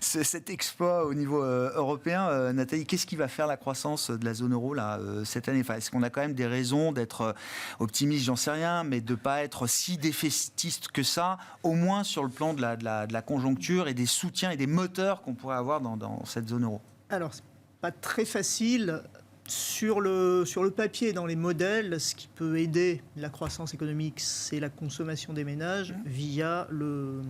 cet exploit au niveau européen, Nathalie, qu'est-ce qui va faire la croissance de la zone euro là, cette année ? Est-ce qu'on a quand même des raisons d'être optimiste ? J'en sais rien, mais de ne pas être si défaitiste que ça, au moins sur le plan de la conjoncture et des soutiens et des moteurs qu'on pourrait avoir dans cette zone euro. Alors, c'est pas très facile. Sur le papier, dans les modèles, ce qui peut aider la croissance économique, c'est la consommation des ménages via le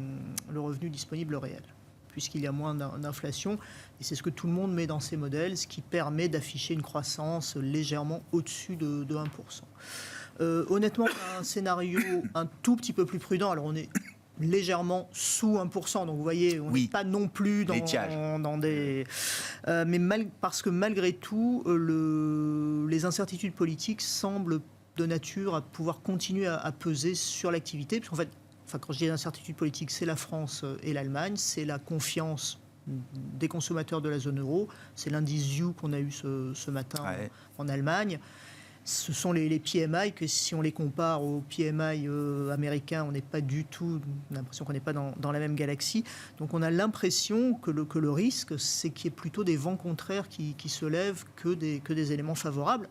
revenu disponible réel, puisqu'il y a moins d'inflation. Et c'est ce que tout le monde met dans ses modèles, ce qui permet d'afficher une croissance légèrement au-dessus de 1%. Honnêtement, un scénario un tout petit peu plus prudent, alors on est légèrement sous 1%, donc vous voyez, on n'est pas non plus dans des... parce que malgré tout, les incertitudes politiques semblent de nature à pouvoir continuer à peser sur l'activité, parce qu'en fait, quand je dis incertitudes politiques, c'est la France et l'Allemagne, c'est la confiance des consommateurs de la zone euro, c'est l'indice You qu'on a eu ce matin en Allemagne. Ce sont les PMI que si on les compare aux PMI américains, on n'est pas du tout, on a l'impression qu'on n'est pas dans la même galaxie. Donc on a l'impression que le risque, c'est qu'il y ait plutôt des vents contraires qui se lèvent que des éléments favorables,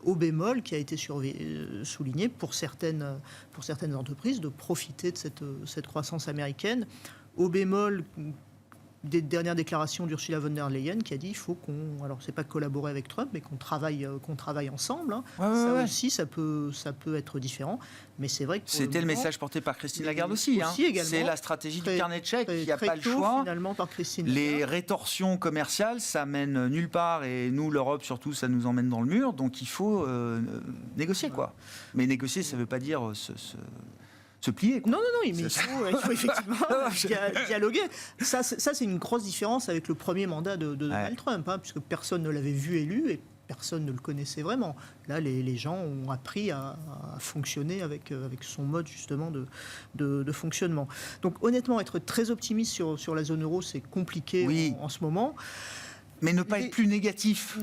au bémol qui a été souligné pour certaines entreprises de profiter de cette croissance américaine, au bémol des dernières déclarations d'Ursula von der Leyen qui a dit il faut alors c'est pas collaborer avec Trump, mais qu'on travaille ensemble. Hein. Aussi, ça peut être différent. Mais c'est vrai que c'était le message porté par Christine Lagarde aussi. C'est la stratégie du carnet de chèques. Il n'y a pas le choix. Finalement, par Christine les rétorsions commerciales, ça mène nulle part. Et nous, l'Europe surtout, ça nous emmène dans le mur. Donc il faut négocier, quoi. Mais négocier, ça ne veut pas dire se plier, quoi. Non, mais il faut effectivement dialoguer. Ça, c'est une grosse différence avec le premier mandat de Donald Trump, puisque personne ne l'avait vu élu et personne ne le connaissait vraiment. Là, les gens ont appris à fonctionner avec son mode justement de fonctionnement. Donc honnêtement, être très optimiste sur la zone euro, c'est compliqué en ce moment. Mais ne pas être plus négatif.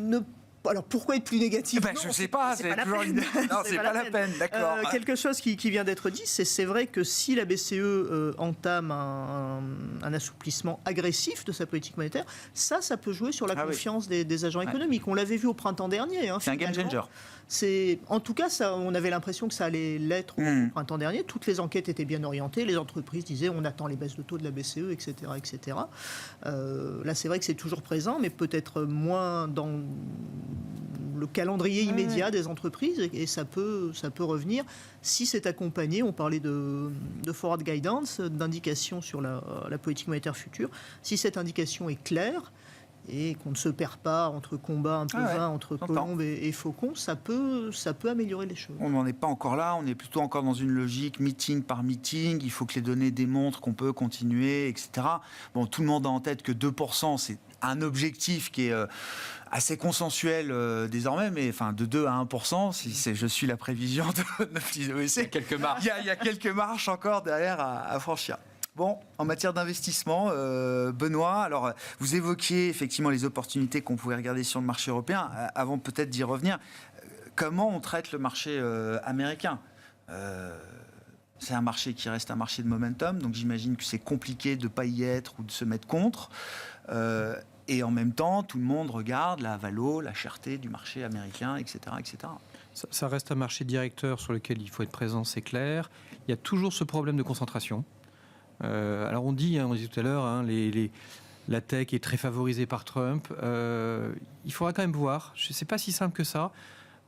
Alors pourquoi être plus négatif ? Je ne sais pas, c'est pas la peine, d'accord. Quelque chose qui vient d'être dit, c'est vrai que si la BCE entame un assouplissement agressif de sa politique monétaire, ça peut jouer sur la confiance des agents économiques. On l'avait vu au printemps dernier. C'est un game changer. En tout cas, on avait l'impression que ça allait l'être au printemps dernier. Toutes les enquêtes étaient bien orientées. Les entreprises disaient on attend les baisses de taux de la BCE, etc. etc. Là, c'est vrai que c'est toujours présent, mais peut-être moins dans le calendrier immédiat des entreprises, et ça peut revenir si c'est accompagné. On parlait de forward guidance, d'indication sur la politique monétaire future. Si cette indication est claire et qu'on ne se perd pas entre combats un peu vains entre Colombe et Faucon, ça peut améliorer les choses. On n'en est pas encore là, on est plutôt encore dans une logique meeting par meeting, il faut que les données démontrent qu'on peut continuer, etc. Bon, tout le monde a en tête que 2%, c'est un objectif qui est assez consensuel désormais, mais enfin de 2 à 1%, je suis la prévision de l'OEC. Il y a quelques marches. Il y a quelques marches encore derrière à franchir. Bon, en matière d'investissement, Benoît, alors vous évoquiez effectivement les opportunités qu'on pouvait regarder sur le marché européen. Avant peut-être d'y revenir, comment on traite le marché américain ? C'est un marché qui reste un marché de momentum, donc j'imagine que c'est compliqué de ne pas y être ou de se mettre contre. Et en même temps, tout le monde regarde la valo, la cherté du marché américain, etc. etc. Ça reste un marché directeur sur lequel il faut être présent, c'est clair. Il y a toujours ce problème de concentration. Alors on dit tout à l'heure, la tech est très favorisée par Trump. Il faudra quand même voir. C'est pas si simple que ça.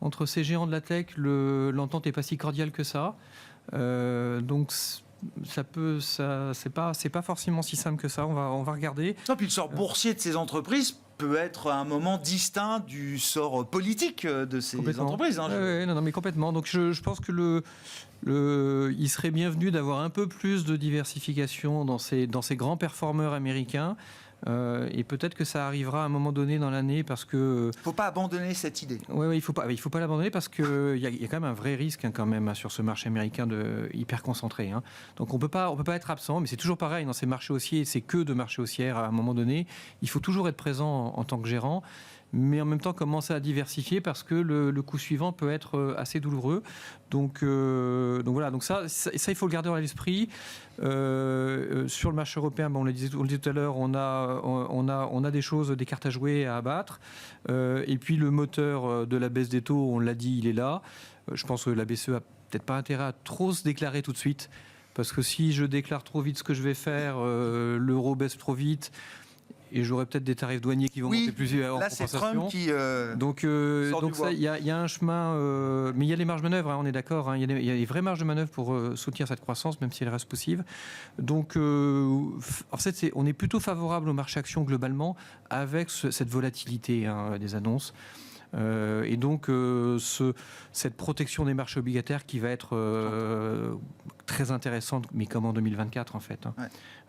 Entre ces géants de la tech, l'entente n'est pas si cordiale que ça. Donc c'est pas forcément si simple que ça. On va regarder. Et puis le sort boursier de ces entreprises peut être un moment distinct du sort politique de ces entreprises. Non, mais complètement. Donc je pense que il serait bienvenu d'avoir un peu plus de diversification dans ces grands performeurs américains. Et peut-être que ça arrivera à un moment donné dans l'année parce que... Il ne faut pas abandonner cette idée. Oui, il faut pas l'abandonner parce qu'il y a quand même un vrai risque quand même sur ce marché américain hyper concentré. Donc on peut pas être absent, mais c'est toujours pareil dans ces marchés haussiers, c'est que de marchés haussières à un moment donné. Il faut toujours être présent en tant que gérant, mais en même temps commencer à diversifier parce que le coup suivant peut être assez douloureux. Donc voilà, donc ça il faut le garder à l'esprit. Sur le marché européen, on le disait tout à l'heure, on a des choses, des cartes à jouer, à abattre. Et puis le moteur de la baisse des taux, on l'a dit, il est là. Je pense que la BCE a peut-être pas intérêt à trop se déclarer tout de suite, parce que si je déclare trop vite ce que je vais faire, l'euro baisse trop vite. Et j'aurai peut-être des tarifs douaniers qui vont monter plus en là, compensation. c'est Trump qui donc il y a un chemin, mais il y a les marges de manœuvre, on est d'accord. Il y a des vraies marges de manœuvre pour soutenir cette croissance, même si elle reste possible. Donc, en fait, on est plutôt favorable au marché action globalement, avec cette volatilité des annonces. Et donc, cette protection des marchés obligataires qui va être très intéressante, mais comme en 2024 en fait.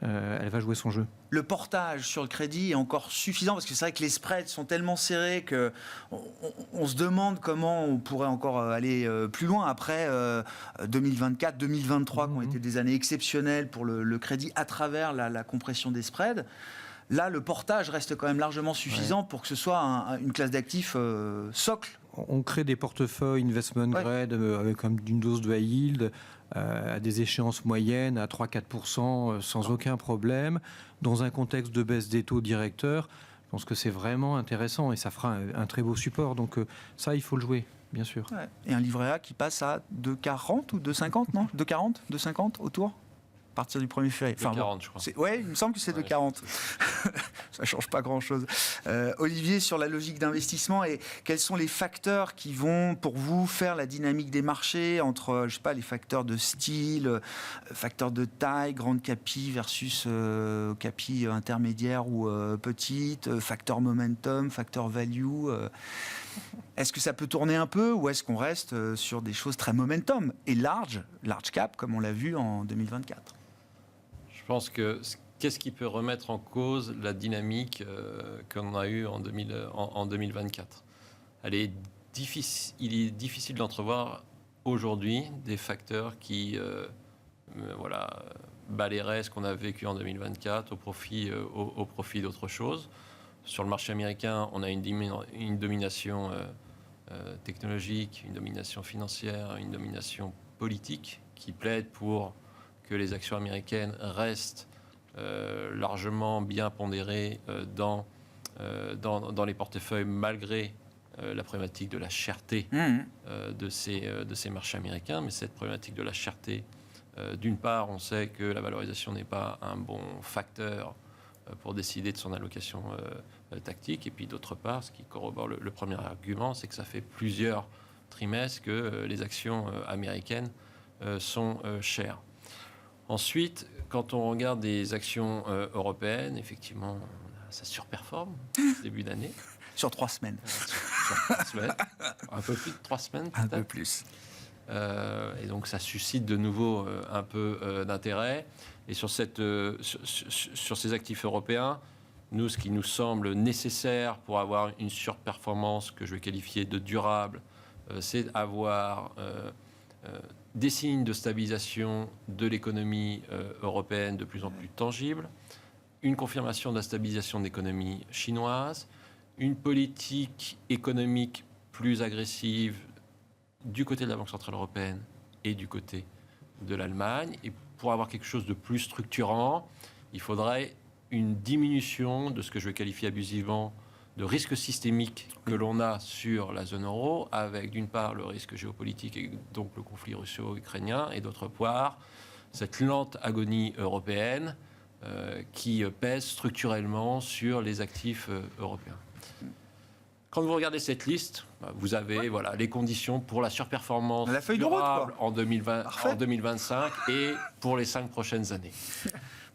Elle va jouer son jeu. Le portage sur le crédit est encore suffisant parce que c'est vrai que les spreads sont tellement serrés qu'on se demande comment on pourrait encore aller plus loin après 2024, 2023 qui ont été des années exceptionnelles pour le crédit à travers la compression des spreads. Là, le portage reste quand même largement suffisant pour que ce soit une classe d'actifs socle. On crée des portefeuilles investment grade avec une dose de high yield à des échéances moyennes à 3-4% sans aucun problème, dans un contexte de baisse des taux directeurs. Je pense que c'est vraiment intéressant et ça fera un très beau support. Donc ça, il faut le jouer, bien sûr. Ouais. Et un livret A qui passe à 2,40 ou 2,50, non 2,40, 2,50 autour à partir du 1er février. 2,40, je crois. Oui, il me semble que c'est 2,40. Ça ne change pas grand-chose. Olivier, sur la logique d'investissement, et quels sont les facteurs qui vont, pour vous, faire la dynamique des marchés entre, je sais pas, les facteurs de style, facteurs de taille, grande capi versus capi intermédiaire ou petite, facteur momentum, facteur value Est-ce que ça peut tourner un peu ou est-ce qu'on reste sur des choses très momentum et large cap, comme on l'a vu en 2024 ? Je pense que qu'est-ce qui peut remettre en cause la dynamique qu'on a eue en 2024 ? Il est difficile d'entrevoir aujourd'hui des facteurs qui balayeraient ce qu'on a vécu en 2024 au profit d'autre chose. Sur le marché américain, on a une domination technologique, une domination financière, une domination politique qui plaide pour que les actions américaines restent largement bien pondérées dans les portefeuilles malgré la problématique de la cherté de ces marchés américains. Mais cette problématique de la cherté, d'une part, on sait que la valorisation n'est pas un bon facteur pour décider de son allocation tactique. Et puis d'autre part, ce qui corrobore le premier argument, c'est que ça fait plusieurs trimestres que les actions américaines sont chères. Ensuite, quand on regarde des actions européennes, effectivement, ça surperforme début d'année. Sur 3 semaines. Sur 3 semaines. Un peu plus de 3 semaines, peut-être. Un peu plus. Et donc, ça suscite de nouveau un peu d'intérêt. Et sur ces actifs européens, nous, ce qui nous semble nécessaire pour avoir une surperformance que je vais qualifier de durable, c'est avoir des signes de stabilisation de l'économie européenne de plus en plus tangibles, une confirmation de la stabilisation de l'économie chinoise, une politique économique plus agressive du côté de la Banque Centrale Européenne et du côté de l'Allemagne. Et pour avoir quelque chose de plus structurant, il faudrait une diminution de ce que je vais qualifier abusivement de risque systémique que l'on a sur la zone euro, avec d'une part le risque géopolitique et donc le conflit russo-ukrainien, et d'autre part cette lente agonie européenne qui pèse structurellement sur les actifs européens. Quand vous regardez cette liste, vous avez les conditions pour la surperformance durable en 2025 et pour les 5 prochaines années.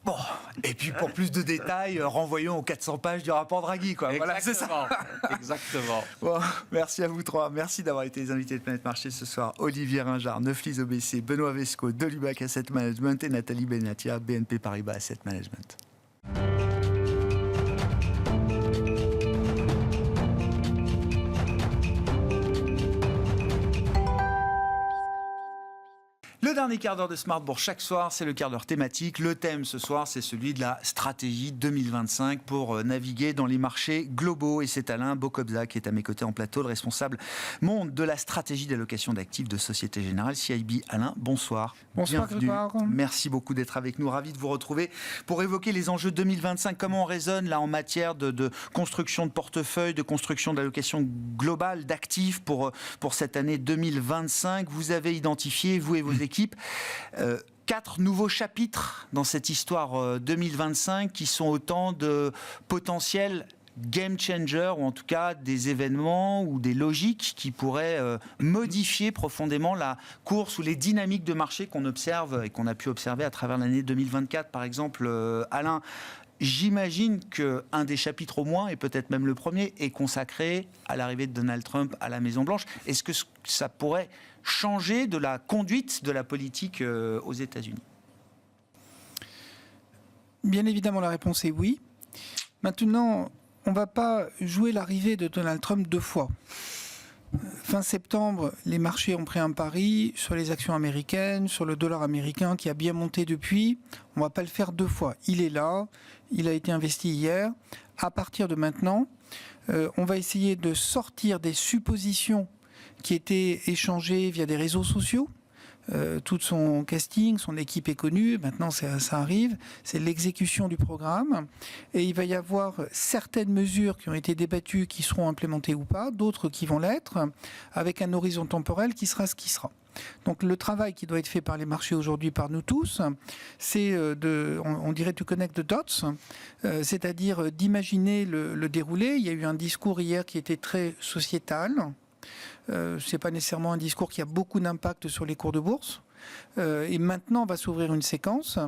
Bon, et puis pour plus de détails, renvoyons aux 400 pages du rapport Draghi, quoi. Voilà, c'est ça. Exactement. Bon, merci à vous trois. Merci d'avoir été les invités de Planète Marché ce soir. Olivier Ringard, Neuflis OBC, Benoît Vesco, de Lubac Asset Management et Nathalie Benatia, BNP Paribas Asset Management. Le dernier quart d'heure de Smart Bourse chaque soir, c'est le quart d'heure thématique. Le thème ce soir, c'est celui de la stratégie 2025 pour naviguer dans les marchés globaux. Et c'est Alain Bokobza qui est à mes côtés en plateau, le responsable monde de la stratégie d'allocation d'actifs de Société Générale CIB. Alain, bonsoir. Bonsoir, bienvenue. Grégoire. Merci beaucoup d'être avec nous. Ravi de vous retrouver pour évoquer les enjeux 2025. Comment on raisonne là en matière de construction de portefeuille, de construction d'allocation globale d'actifs pour cette année 2025. Vous avez identifié, vous et vos équipes, 4 nouveaux chapitres dans cette histoire 2025 qui sont autant de potentiels game changers, ou en tout cas des événements ou des logiques qui pourraient modifier profondément la course ou les dynamiques de marché qu'on observe et qu'on a pu observer à travers l'année 2024. Par exemple, Alain, j'imagine qu'un des chapitres au moins, et peut-être même le premier, est consacré à l'arrivée de Donald Trump à la Maison-Blanche. Est-ce que ça pourrait changer de la conduite de la politique aux États-Unis? Bien évidemment, la réponse est oui. Maintenant, on ne va pas jouer l'arrivée de Donald Trump 2 fois. Fin septembre, les marchés ont pris un pari sur les actions américaines, sur le dollar américain qui a bien monté depuis. On ne va pas le faire 2 fois. Il est là, il a été investi hier. À partir de maintenant, on va essayer de sortir des suppositions qui étaient échangées via des réseaux sociaux. Tout son casting, son équipe est connue, maintenant ça arrive, c'est l'exécution du programme, et il va y avoir certaines mesures qui ont été débattues qui seront implémentées ou pas, d'autres qui vont l'être, avec un horizon temporel qui sera ce qui sera. Donc le travail qui doit être fait par les marchés aujourd'hui, par nous tous, c'est on dirait to connect the dots, c'est-à-dire d'imaginer le déroulé. Il y a eu un discours hier qui était très sociétal. Ce n'est pas nécessairement un discours qui a beaucoup d'impact sur les cours de bourse. Et maintenant, va s'ouvrir une séquence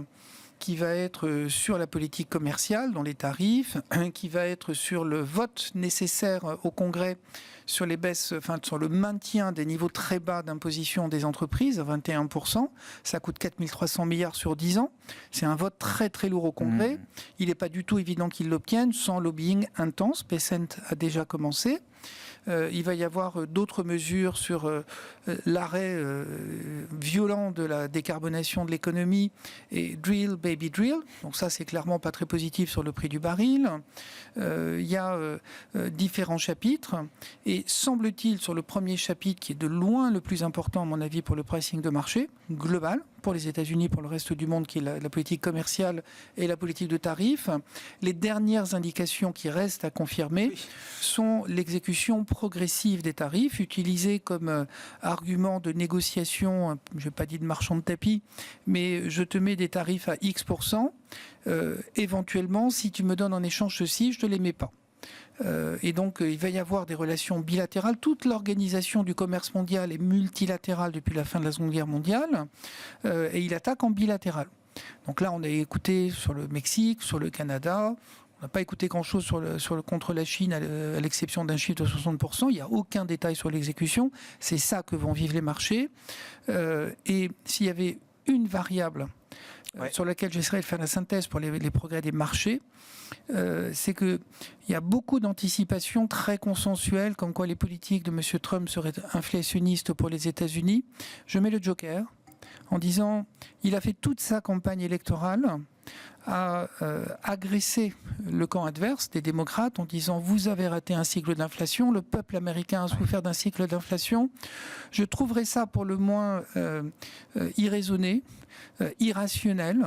qui va être sur la politique commerciale, dans les tarifs, qui va être sur le vote nécessaire au Congrès sur les baisses, sur le maintien des niveaux très bas d'imposition des entreprises, à 21%. Ça coûte 4 300 milliards sur 10 ans. C'est un vote très très lourd au Congrès. Il n'est pas du tout évident qu'ils l'obtiennent sans lobbying intense. Paysent a déjà commencé. Il va y avoir d'autres mesures sur l'arrêt violent de la décarbonation de l'économie et drill, baby drill. Donc ça, c'est clairement pas très positif sur le prix du baril. Il y a différents chapitres. Et semble-t-il, sur le premier chapitre, qui est de loin le plus important, à mon avis, pour le pricing de marché global, pour les États-Unis, pour le reste du monde, qui est la politique commerciale et la politique de tarifs, les dernières indications qui restent à confirmer sont l'exécution progressive des tarifs, utilisée comme argument de négociation, je n'ai pas dit de marchand de tapis, mais je te mets des tarifs à X%, éventuellement, si tu me donnes en échange ceci, je ne te les mets pas. Et donc, il va y avoir des relations bilatérales. Toute l'organisation du commerce mondial est multilatérale depuis la fin de la Seconde Guerre mondiale, et il attaque en bilatéral. Donc là, on a écouté sur le Mexique, sur le Canada. On n'a pas écouté grand-chose contre la Chine, à l'exception d'un chiffre de 60%. Il n'y a aucun détail sur l'exécution. C'est ça que vont vivre les marchés. Et s'il y avait une variable sur laquelle j'essaierai de faire la synthèse pour les progrès des marchés, c'est qu'il y a beaucoup d'anticipations très consensuelles, comme quoi les politiques de M. Trump seraient inflationnistes pour les États-Unis. Je mets le joker en disant il a fait toute sa campagne électorale a agressé le camp adverse des démocrates en disant « vous avez raté un cycle d'inflation, le peuple américain a souffert d'un cycle d'inflation ». Je trouverais ça pour le moins irraisonné, irrationnel,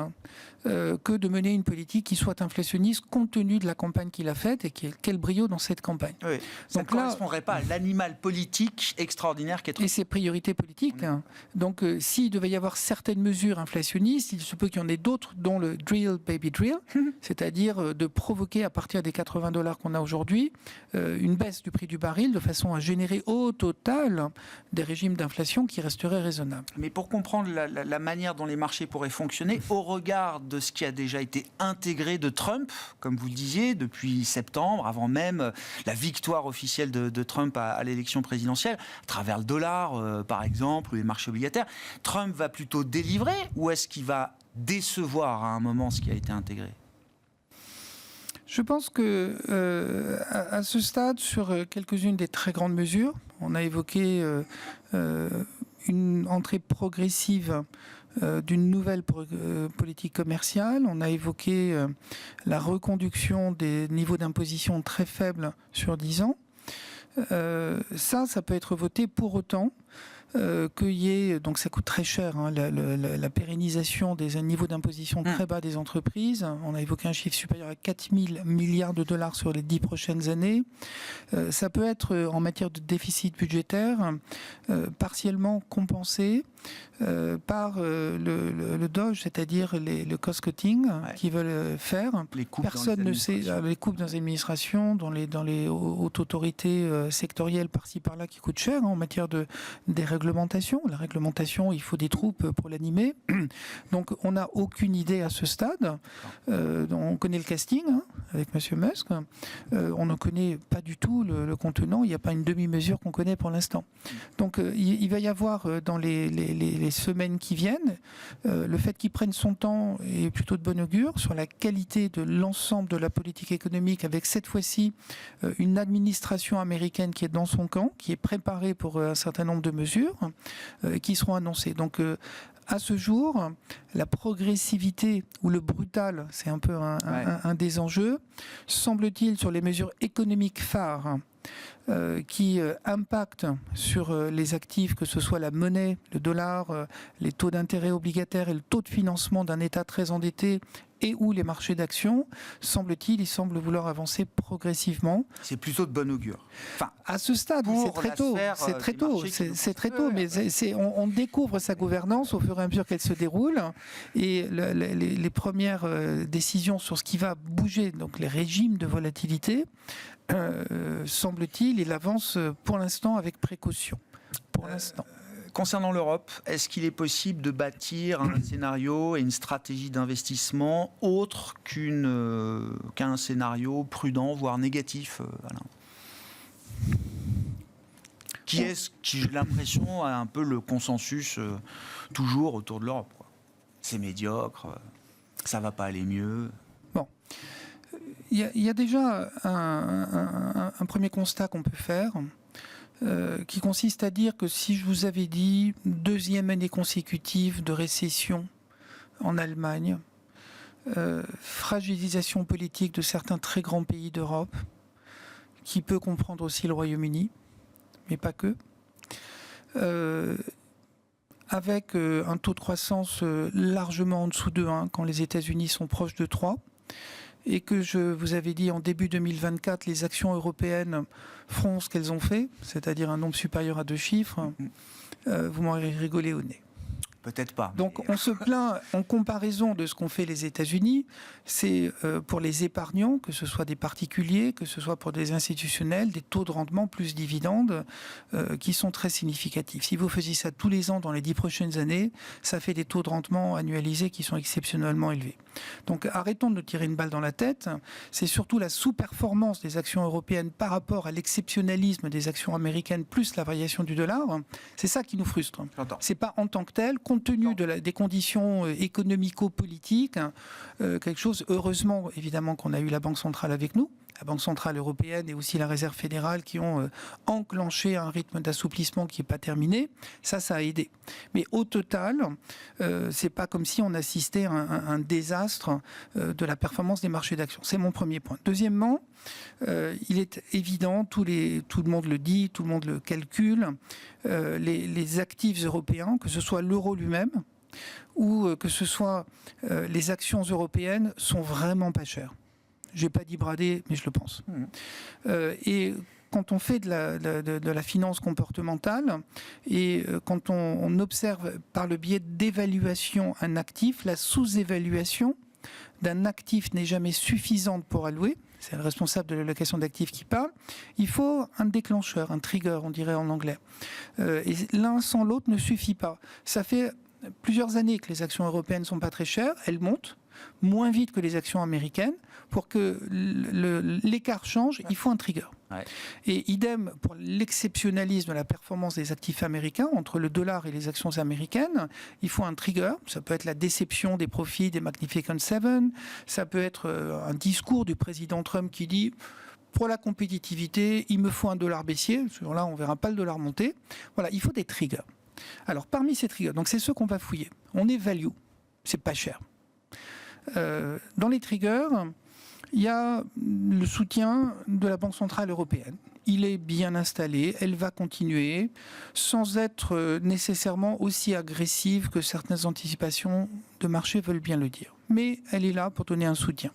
que de mener une politique qui soit inflationniste compte tenu de la campagne qu'il a faite et quel brio dans cette campagne. Oui. Ça ne correspondrait pas à l'animal politique extraordinaire qu'est Trump. Et ses priorités politiques. Donc s'il devait y avoir certaines mesures inflationnistes, il se peut qu'il y en ait d'autres, dont le drill baby drill, c'est-à-dire de provoquer à partir des $80 qu'on a aujourd'hui une baisse du prix du baril de façon à générer au total des régimes d'inflation qui resteraient raisonnables. Mais pour comprendre la manière dont les marchés pourraient fonctionner, au regard de ce qui a déjà été intégré de Trump, comme vous le disiez, depuis septembre, avant même la victoire officielle de Trump à l'élection présidentielle, à travers le dollar, par exemple, ou les marchés obligataires, Trump va plutôt délivrer ou est-ce qu'il va décevoir à un moment ce qui a été intégré ? Je pense que à ce stade, sur quelques-unes des très grandes mesures, on a évoqué une entrée progressive d'une nouvelle politique commerciale. On a évoqué la reconduction des niveaux d'imposition très faibles sur 10 ans. Ça peut être voté pour autant qu'il y ait, donc ça coûte très cher, la pérennisation des niveaux d'imposition très bas des entreprises. On a évoqué un chiffre supérieur à 4 000 milliards de dollars sur les 10 prochaines années. Ça peut être, en matière de déficit budgétaire, partiellement compensé par le DOGE, c'est-à-dire le cost-cutting qu'ils veulent faire. Personne ne sait les coupes dans les administrations, dans les hautes autorités sectorielles par-ci par-là qui coûtent cher en matière de dérèglement. La réglementation, il faut des troupes pour l'animer. Donc, on n'a aucune idée à ce stade. On connaît le casting avec M. Musk. On ne connaît pas du tout le contenant. Il n'y a pas une demi-mesure qu'on connaît pour l'instant. Donc, il va y avoir dans les semaines qui viennent, le fait qu'il prenne son temps est plutôt de bon augure sur la qualité de l'ensemble de la politique économique, avec cette fois-ci une administration américaine qui est dans son camp, qui est préparée pour un certain nombre de mesures qui seront annoncées. Donc, à ce jour, la progressivité ou le brutal, c'est un peu un des enjeux, semble-t-il, sur les mesures économiques phares qui impactent sur les actifs, que ce soit la monnaie, le dollar, les taux d'intérêt obligataires et le taux de financement d'un État très endetté et ou les marchés d'actions, semble-t-il, il semble vouloir avancer progressivement. C'est plutôt de bon augure. Enfin, à ce stade, c'est très tôt. C'est très tôt. C'est très tôt, mais on découvre sa gouvernance au fur et à mesure qu'elle se déroule. Et les premières décisions sur ce qui va bouger, donc les régimes de volatilité, semble-t-il, il avance pour l'instant avec précaution. Pour l'instant. Concernant l'Europe, est-ce qu'il est possible de bâtir un scénario et une stratégie d'investissement autre qu'un scénario prudent, voire négatif, Alain ? Qui, j'ai l'impression, a un peu le consensus toujours autour de l'Europe. C'est médiocre, ça ne va pas aller mieux. Bon. Il y a déjà un premier constat qu'on peut faire. Qui consiste à dire que si je vous avais dit deuxième année consécutive de récession en Allemagne, fragilisation politique de certains très grands pays d'Europe, qui peut comprendre aussi le Royaume-Uni, mais pas que, avec un taux de croissance largement en dessous de 1 quand les États-Unis sont proches de 3, et que je vous avais dit en début 2024, les actions européennes feront ce qu'elles ont fait, c'est-à-dire un nombre supérieur à 2 chiffres, vous m'aurez rigolé au nez. Peut-être pas. Donc on se plaint en comparaison de ce qu'ont fait les États-Unis, c'est pour les épargnants, que ce soit des particuliers, que ce soit pour des institutionnels, des taux de rendement plus dividendes qui sont très significatifs. Si vous faisiez ça tous les ans dans les 10 prochaines années, ça fait des taux de rendement annualisés qui sont exceptionnellement élevés. Donc arrêtons de nous tirer une balle dans la tête. C'est surtout la sous-performance des actions européennes par rapport à l'exceptionnalisme des actions américaines plus la variation du dollar. C'est ça qui nous frustre. C'est pas en tant que tel, compte tenu des conditions économico-politiques, quelque chose, heureusement évidemment qu'on a eu la Banque centrale avec nous, la Banque Centrale Européenne et aussi la Réserve Fédérale qui ont enclenché un rythme d'assouplissement qui n'est pas terminé. Ça a aidé. Mais au total, c'est pas comme si on assistait à un désastre de la performance des marchés d'actions. C'est mon premier point. Deuxièmement, il est évident, tout le monde le dit, tout le monde le calcule, les actifs européens, que ce soit l'euro lui-même, ou que ce soit les actions européennes, sont vraiment pas chères. Je n'ai pas dit brader, mais je le pense. Et quand on fait de la finance comportementale et quand on observe par le biais d'évaluation un actif, la sous-évaluation d'un actif n'est jamais suffisante pour allouer. C'est le responsable de l'allocation d'actifs qui parle. Il faut un déclencheur, un trigger, on dirait en anglais. Et l'un sans l'autre ne suffit pas. Ça fait plusieurs années que les actions européennes ne sont pas très chères. Elles montent moins vite que les actions américaines. Pour que l'écart change, il faut un trigger. Ouais. Et idem pour l'exceptionnalisme de la performance des actifs américains, entre le dollar et les actions américaines, il faut un trigger. Ça peut être la déception des profits des Magnificent Seven, ça peut être un discours du président Trump qui dit pour la compétitivité, il me faut un dollar baissier. Là, on ne verra pas le dollar monter. Voilà, il faut des triggers. Alors, parmi ces triggers, donc c'est ceux qu'on va fouiller. On est value, c'est pas cher. Dans les triggers, il y a le soutien de la Banque Centrale Européenne. Il est bien installé, elle va continuer, sans être nécessairement aussi agressive que certaines anticipations de marché veulent bien le dire. Mais elle est là pour donner un soutien.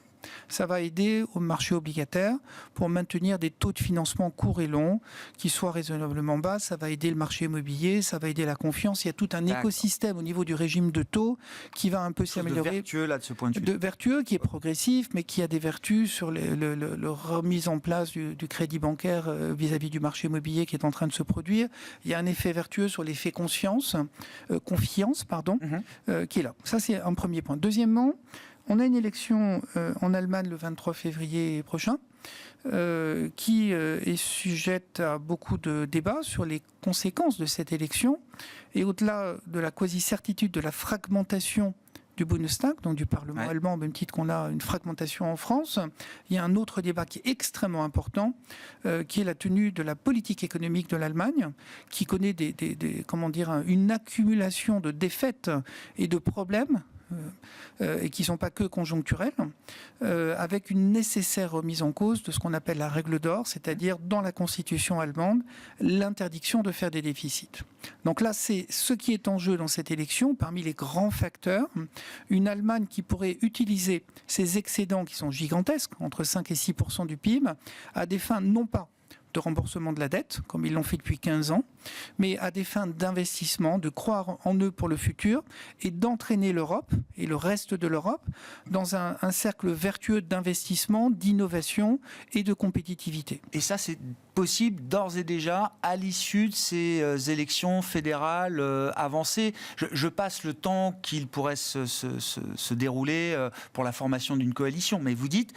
Ça va aider au marché obligataire pour maintenir des taux de financement courts et longs qui soient raisonnablement bas. Ça va aider le marché immobilier, ça va aider la confiance. Il y a tout un écosystème au niveau du régime de taux qui va un peu s'améliorer. Vertueux là de ce point de vue. Vertueux, qui est progressif, mais qui a des vertus sur le remise en place du crédit bancaire vis-à-vis du marché immobilier qui est en train de se produire. Il y a un effet vertueux sur l'effet confiance, qui est là. Ça, c'est un premier point. Deuxièmement, on a une élection en Allemagne le 23 février prochain qui est sujette à beaucoup de débats sur les conséquences de cette élection. Et au-delà de la quasi-certitude de la fragmentation du Bundestag, donc du Parlement allemand, au même titre qu'on a une fragmentation en France, il y a un autre débat qui est extrêmement important, qui est la tenue de la politique économique de l'Allemagne, qui connaît une accumulation de défaites et de problèmes, et qui ne sont pas que conjoncturels, avec une nécessaire remise en cause de ce qu'on appelle la règle d'or, c'est-à-dire dans la constitution allemande, l'interdiction de faire des déficits. Donc là, c'est ce qui est en jeu dans cette élection, parmi les grands facteurs, une Allemagne qui pourrait utiliser ses excédents qui sont gigantesques, entre 5 et 6% du PIB, à des fins non pas de remboursement de la dette, comme ils l'ont fait depuis 15 ans, mais à des fins d'investissement, de croire en eux pour le futur et d'entraîner l'Europe et le reste de l'Europe dans un cercle vertueux d'investissement, d'innovation et de compétitivité. Et ça, c'est possible d'ores et déjà à l'issue de ces élections fédérales avancées. Je passe le temps qu'il pourrait se dérouler pour la formation d'une coalition, mais vous dites,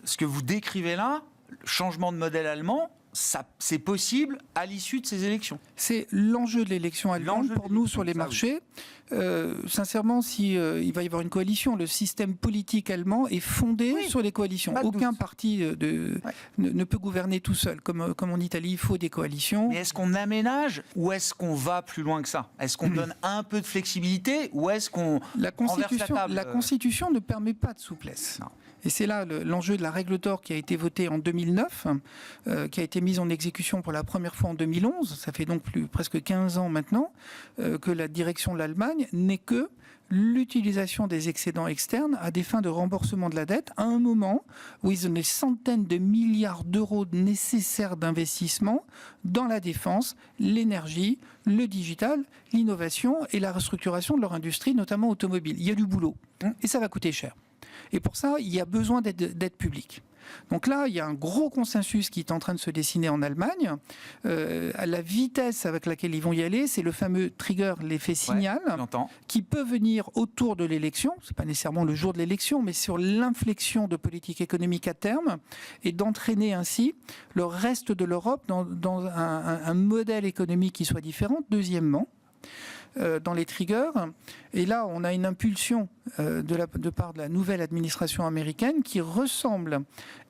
ce que vous décrivez là, changement de modèle allemand, c'est possible à l'issue de ces élections. C'est l'enjeu de l'élection allemande pour nous sur les marchés. Sincèrement, il va y avoir une coalition, le système politique allemand est fondé sur les coalitions. Aucun parti ne peut gouverner tout seul. Comme en Italie, il faut des coalitions. Mais est-ce qu'on aménage ou est-ce qu'on va plus loin que ça? Est-ce qu'on donne un peu de flexibilité ou est-ce qu'on renverse la table? La Constitution ne permet pas de souplesse. Non. Et c'est là l'enjeu de la règle d'or qui a été votée en 2009, qui a été mise en exécution pour la première fois en 2011. Ça fait donc presque 15 ans maintenant que la direction de l'Allemagne n'est que l'utilisation des excédents externes à des fins de remboursement de la dette à un moment où ils ont des centaines de milliards d'euros nécessaires d'investissement dans la défense, l'énergie, le digital, l'innovation et la restructuration de leur industrie, notamment automobile. Il y a du boulot et ça va coûter cher. Et pour ça, il y a besoin d'aide publique. Donc là, il y a un gros consensus qui est en train de se dessiner en Allemagne. La vitesse avec laquelle ils vont y aller, c'est le fameux trigger, l'effet signal, qui peut venir autour de l'élection. Ce n'est pas nécessairement le jour de l'élection, mais sur l'inflexion de politique économique à terme, et d'entraîner ainsi le reste de l'Europe dans un modèle économique qui soit différent. Deuxièmement, dans les triggers. Et là, on a une impulsion de part de la nouvelle administration américaine qui ressemble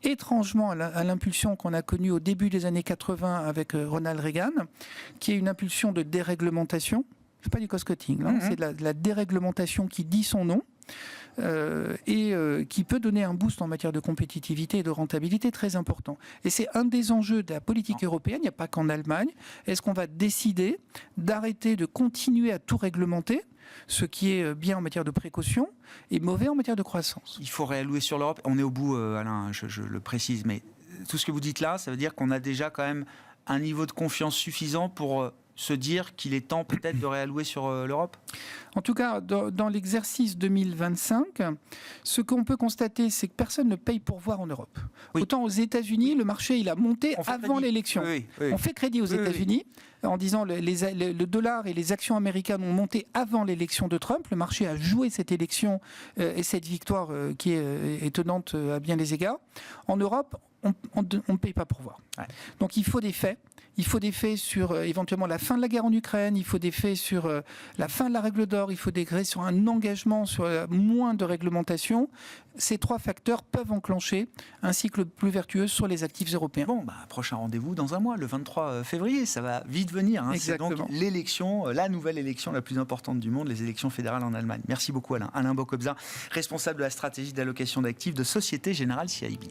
étrangement à l'impulsion qu'on a connue au début des années 80 avec Ronald Reagan, qui est une impulsion de déréglementation. C'est pas du cost-cutting, c'est de la déréglementation qui dit son nom. Et qui peut donner un boost en matière de compétitivité et de rentabilité très important. Et c'est un des enjeux de la politique européenne, il n'y a pas qu'en Allemagne. Est-ce qu'on va décider d'arrêter de continuer à tout réglementer, ce qui est bien en matière de précaution et mauvais en matière de croissance? Il faut réallouer sur l'Europe. On est au bout, Alain, je le précise, mais tout ce que vous dites là, ça veut dire qu'on a déjà quand même un niveau de confiance suffisant pour se dire qu'il est temps peut-être de réallouer sur l'Europe? En tout cas, dans l'exercice 2025, ce qu'on peut constater, c'est que personne ne paye pour voir en Europe. Oui. Autant aux États-Unis, le marché il a monté avant l'élection. Oui. On fait crédit aux États-Unis en disant le dollar et les actions américaines ont monté avant l'élection de Trump. Le marché a joué cette élection et cette victoire qui est étonnante à bien des égards. En Europe, on ne paye pas pour voir. Ouais. Donc il faut des faits. Il faut des faits sur éventuellement la fin de la guerre en Ukraine, il faut des faits sur la fin de la règle d'or, il faut des faits sur un engagement sur moins de réglementation. Ces trois facteurs peuvent enclencher un cycle plus vertueux sur les actifs européens. Bon, prochain rendez-vous dans un mois, le 23 février, ça va vite venir. C'est donc l'élection, la nouvelle élection la plus importante du monde, les élections fédérales en Allemagne. Merci beaucoup Alain. Alain Bocobza, responsable de la stratégie d'allocation d'actifs de Société Générale CIB.